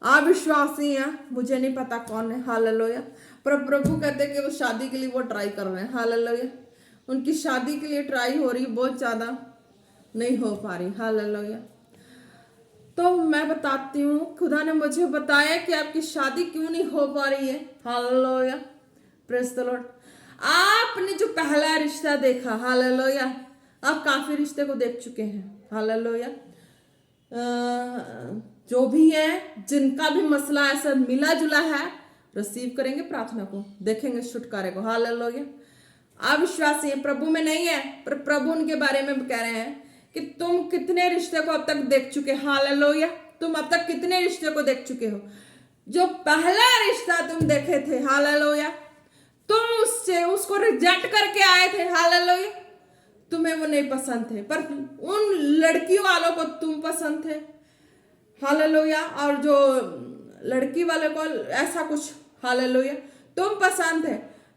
अविश्वासी है, मुझे नहीं पता कौन है, हालेलुया। पर प्रभु कहते हैं कि वो शादी के लिए वो ट्राई कर रहे हैं, हालेलुया। उनकी शादी के लिए ट्राई हो रही, बहुत ज्यादा नहीं हो पा रही, हालेलुया। तो मैं बताती हूँ, खुदा ने मुझे बताया कि आपकी शादी क्यों नहीं हो पा रही है, हालेलुया, प्रेज द लॉर्ड। आपने जो पहला रिश्ता देखा, हालेलुया, आप काफी रिश्ते को देख चुके हैं, हालेलुया। जो भी है जिनका भी मसला ऐसा मिला जुला है रिसीव करेंगे प्रार्थना को, देखेंगे छुटकारे को, हालेलुया। अविश्वासी है, प्रभु में नहीं है, पर प्रभु उनके बारे में कह रहे हैं कि तुम कितने रिश्ते को अब तक देख चुके, हालेलुया। तुम अब तक कितने रिश्ते को देख चुके हो, जो पहला रिश्ता तुम देखे थे, हालेलुया, तुम उसको रिजेक्ट करके आए थे, हालेलुया। तुम्हें वो नहीं पसंद थे, पर उन लड़की वालों को तुम पसंद थे, हालेलुया। और जो लड़की वाले को ऐसा कुछ, हालेलुया, तुम पसंद थे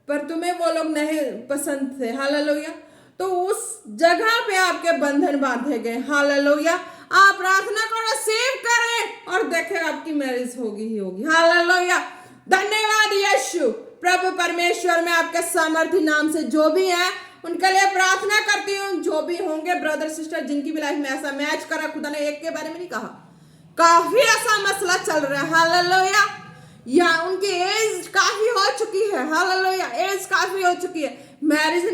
पर तुम्हें वो लोग नहीं पसंद थे, हालेलुया। तो उस जगह पे आपके बंधन बांधे गए, हालेलुया। आप प्रार्थना को रिसीव करें और देखें आपकी मैरिज होगी ही होगी, हालेलुया। धन्यवाद यीशु। प्रभु परमेश्वर, मैं आपके सामर्थ्य नाम से जो भी है उनके लिए प्रार्थना करती हूँ, जो भी होंगे ब्रदर सिस्टर जिनकी भी लाइफ में ऐसा मैच करा, खुदा ने एक के बारे में नहीं कहा, काफी ऐसा मसला चल रहा है, हालेलुया, या उनकी एज काफी हो चुकी है, हालेलुया, एज काफी हो चुकी है, मैरिज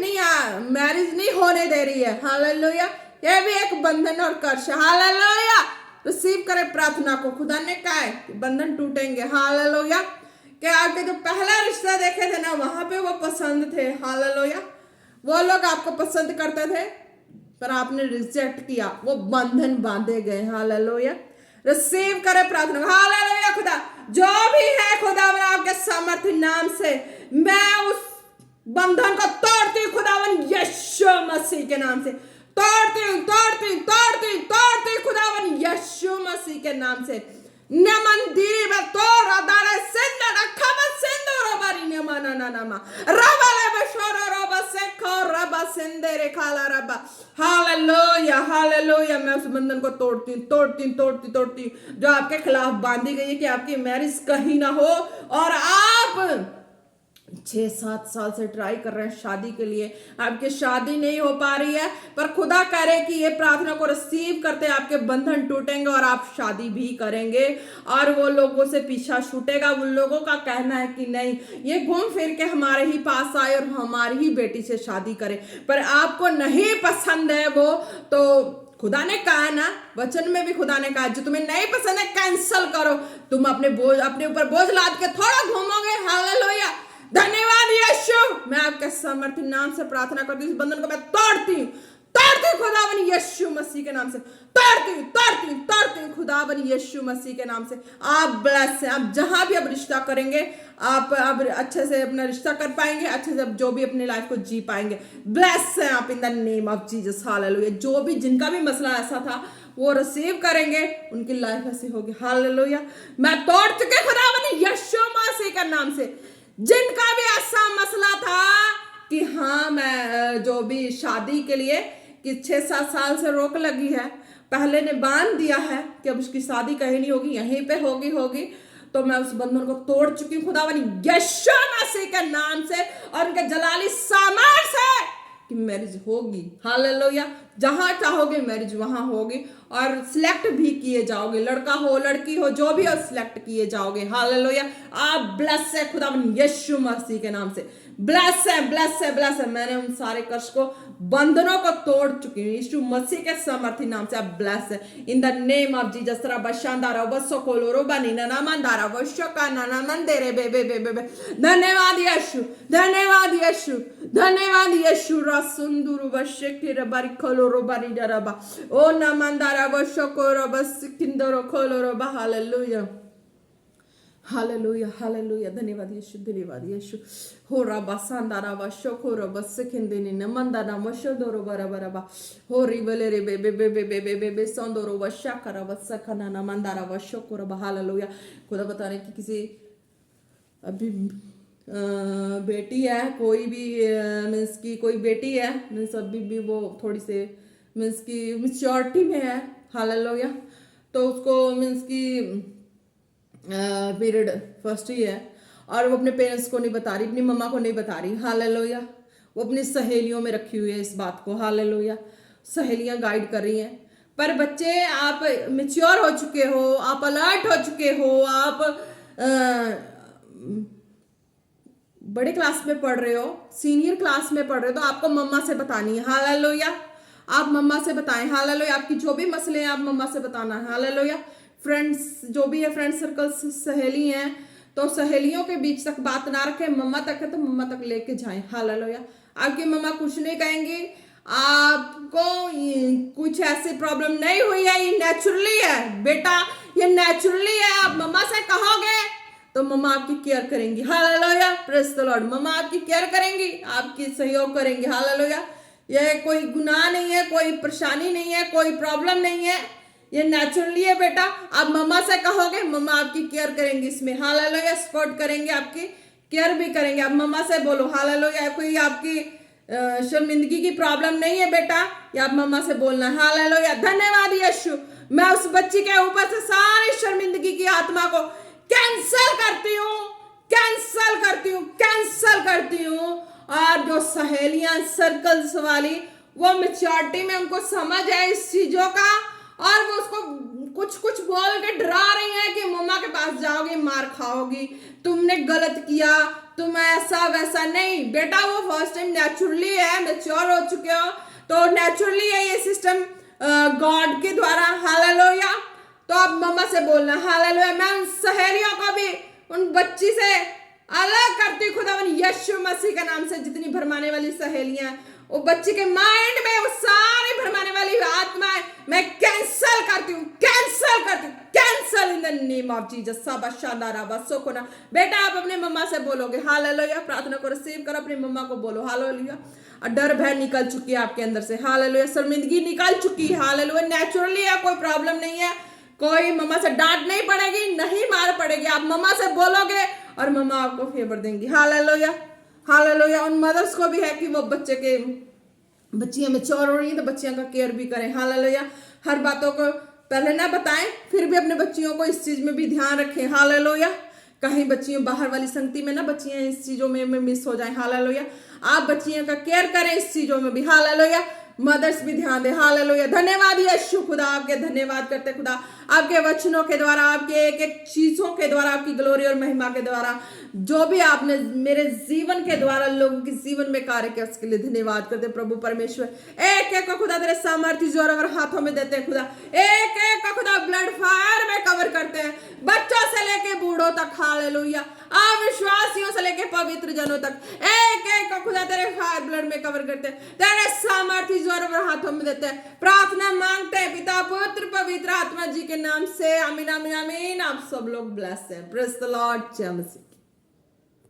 नहीं होने दे रही है, हालेलुया। ये भी एक बंधन और कर्ज, हालेलुया। रिसीव करें प्रार्थना को, खुदा ने कहा है कि बंधन टूटेंगे, हालेलुया। कि आपके जो पहला रिश्ता देखे थे ना वहां पे वो पसंद थे, हालेलुया, वो लोग आपको पसंद करते थे पर आपने रिजेक्ट किया, वो बंधन बांधे गए, हालेलुया। रिसीव करे प्रार्थना, हालेलुया। खुदा जो भी है, खुदा मैं आपके सामर्थ्य नाम से मैं उस बंधन को तोड़ती हूँ खुदावन यीशु मसीह के नाम से, तोड़ती हूँ खुदावन यीशु मसीह के नाम से। नमंदिरी में तोड़ा दारे सिंदर खबर सिंदर बारी ने माना ना नामा रबाले बशोरा रबा सेखो रबा सिंदरे खाला रबा, हालेलुया। मैं उस बंधन को तोड़ती जो आपके खिलाफ बांधी गई है कि आपकी मैरिज कहीं ना हो और आप 6-7 साल से ट्राई कर रहे हैं शादी के लिए, आपकी शादी नहीं हो पा रही है, पर खुदा करे कि ये प्रार्थना को रिसीव करते आपके बंधन टूटेंगे और आप शादी भी करेंगे और वो लोगों से पीछा छूटेगा। उन लोगों का कहना है कि नहीं, ये घूम फिर के हमारे ही पास आए और हमारी ही बेटी से शादी करे, पर आपको नहीं पसंद है वो, तो खुदा ने कहा है ना, वचन में भी खुदा ने कहा जो तुम्हें नहीं पसंद है कैंसल करो। तुम अपने ऊपर बोझ लाद के थोड़ा घूमोगे। हालेलुया, धन्यवाद यीशु। मैं आपके सामर्थ्य नाम से प्रार्थना करती हूँ, इस बंधन को मैं तोड़ती हूँ खुदावन यीशु मसीह के नाम से, तोड़ती हूँ खुदावन यीशु मसीह के नाम से। आप ब्लेस हैं, आप जहां भी अब रिश्ता करेंगे आप अब अच्छे से अपना रिश्ता कर पाएंगे, अच्छे से अब जो भी अपनी लाइफ को जी पाएंगे। ब्लेस हैं आप इन the name of Jesus. Hallelujah, जो भी जिनका भी मसला ऐसा था वो रिसीव करेंगे, उनकी लाइफ ऐसी होगी। हालेलुया, मैं तोड़ चुके खुदावन यीशु मसीह के नाम से जिनका भी ऐसा मसला था कि हाँ मैं जो भी शादी के लिए कि 6-7 साल से रोक लगी है, पहले ने बांध दिया है कि अब उसकी शादी कहीं नहीं होगी, यहीं पे होगी, तो मैं उस बंधन को तोड़ चुकी हूँ खुदावनी यीशु मसीह के नाम से और उनके जलाली सामर्थ से कि मैरिज होगी। हालेलुया, जहां चाहोगे मैरिज वहां होगी और सिलेक्ट भी किए जाओगे, लड़का हो लड़की हो जो भी हो सिलेक्ट किए जाओगे। हालेलुया, आप ब्लेस है खुदावन यीशु मसीह के नाम से, ब्लेस है। मैंने उन सारे कर्ष को बंधनों को तोड़ चुकी हूँ यीशु मसीह के सामर्थ्य नाम से। आप ब्लेस है in the name of Jesus. बशांदारा बसो कोलोरो बनी ना मंदारा बशो का ना मंदेरे बे। धन्यवाद यीशु, धन्यवाद यीशु। रसुंदुरु बशकिर बारी कोलोरो बारी डरबा ओ ना मंदारा बशो कोरो बस किंदरो कोलोरो बा। हालेलुया, हालेलुया, धन्यवाद यीशु। हो रबा सांदारा बशो कोरो बस किंदिनी न मंदारा बशो दोरो बरा हो रिबले रे बे संदोरो बशा करा बस खना न मंदारा बशो कोरो बा। हालेलुया, खुदा बता रहे कि किसी अभी बेटी है, कोई भी मीन्स की कोई बेटी है, मीन्स अभी भी वो थोड़ी से मीन्स की मैच्योरिटी में है। हालेलुया, तो उसको मीन्स की पीरियड फर्स्ट ही है और वो अपने पेरेंट्स को नहीं बता रही, अपनी मम्मा को नहीं बता रही। हालेलुया, वो अपनी सहेलियों में रखी हुई है इस बात को। हालेलुया, सहेलियां गाइड कर रही हैं, पर बच्चे आप मैच्योर हो चुके हो, आप अलर्ट हो चुके हो, आप बड़े क्लास में पढ़ रहे हो, सीनियर क्लास में पढ़ रहे हो, तो आपको मम्मा से बतानी है। हालेलुया, आप मम्मा से बताएं। हालेलुया, आपकी जो भी मसले हैं आप मम्मा से बताना है। हालेलुया, फ्रेंड्स जो भी है, फ्रेंड सर्कल सहेली हैं, तो सहेलियों के बीच तक बात ना रखें, मम्मा तक है तो मम्मा तक लेके जाएं। हालेलुया, आपकी मम्मा कुछ नहीं कहेंगी, आपको कुछ ऐसी प्रॉब्लम नहीं हुई है, ये नेचुरली है बेटा, ये नेचुरली है। आप मम्मा से कहोगे तो मम्मा आपकी केयर करेंगी। Hallelujah, praise the Lord. मम्मा आपकी केयर करेंगी, आपकी सहयोग करेंगी। हालेलुया, ये कोई गुनाह नहीं है, कोई परेशानी नहीं है, कोई प्रॉब्लम नहीं है, ये नेचुरली है बेटा। आप मम्मा से कहोगे, मम्मा आपकी केयर करेंगी इसमें। हालेलुया, सपोर्ट करेंगे, आपकी केयर भी करेंगे। आप मम्मा से बोलो। हालेलुया, कोई आपकी शर्मिंदगी की प्रॉब्लम नहीं है बेटा, ये आप मम्मा से बोलना है। हालेलुया, धन्यवाद यीशु। मैं उस बच्ची के ऊपर से सारी शर्मिंदगी की आत्मा को कैंसल करती हूँ और जो सहेलियां सर्कल्स वाली वो मैच्योरिटी में उनको समझ है इस चीजों का और वो उसको कुछ बोल के डरा रही है कि मम्मा के पास जाओगी मार खाओगी, तुमने गलत किया, तुम ऐसा वैसा। नहीं बेटा, वो फर्स्ट टाइम नेचुरली है, मैच्योर हो चुके हो तो नेचुरली है ये सिस्टम गॉड के द्वारा। हालेलुया, तो आप मम्मा से बोलना। हालेलुया, मैं उन सहेलियों को भी उन बच्ची से अलग करती खुदावन यीशु मसीह के नाम से। जितनी भरमाने वाली सहेलियां वो बच्ची के माइंड में वो सारी भरमाने वाली आत्माएं मैं कैंसल करती हूँ cancel in the name of Jesus. शानदारा बसो को ना बेटा, आप अपने मम्मा से बोलोगे। हालेलुया, प्रार्थना को रिसीव करो, अपनी मम्मा को बोलो। हालेलुया, डर भय निकल चुकी है आपके अंदर से। हालेलुया, शर्मिंदगी निकल चुकी है। हालेलुया, नेचुरली है, कोई प्रॉब्लम नहीं है, कोई मम्मा से डांट नहीं पड़ेगी, नहीं मार पड़ेगी। आप मम्मा से बोलोगे और मम्मा आपको फेवर देंगी। हालेलुया, उन मदर्स को भी है कि वो बच्चियां मैच्योर हो रही है तो बच्चियों का केयर भी करें। हालेलुया, हर बातों को पहले ना बताएं, फिर भी अपने बच्चियों को इस चीज में भी ध्यान रखें। हालेलुया, कहीं बच्चियों बाहर वाली संगति में ना बच्चियां इस चीजों में मिस हो जाए। हालेलुया। आप बच्चियों का केयर करें इस चीजों में भी। हालेलुया। मदर्स भी ध्यान दे। हालेलुया। धन्यवाद यीशु खुदा, आपके धन्यवाद करते खुदा, आपके वचनों के द्वारा, आपके एक एक चीजों के द्वारा, आपकी ग्लोरी और महिमा के द्वारा, जो भी आपने मेरे जीवन के द्वारा लोगों के जीवन में कार्य किया, उसके लिए धन्यवाद करते प्रभु परमेश्वर। एक एक को खुदा तेरे सामर्थ्य जोर और हाथों में देते हैं खुदा, एक एक को खुदा ब्लड फायर में कवर करते हैं, बच्चों से लेके बूढ़ों तक। हालेलुया। अविश्वासियों से लेके पवित्र जनों तक, एक एक को खुदा तेरे फायर ब्लड में कवर करते हैं, तेरे सामर्थ्य जोर और हाथों में देते हैं। प्रार्थना मांगते हैं पिता पुत्र पवित्र आत्मा जी के नाम से। आमीन आमीन आमीन। आप सब लोग ब्लेस हैं। Praise the Lord. जय मसीह।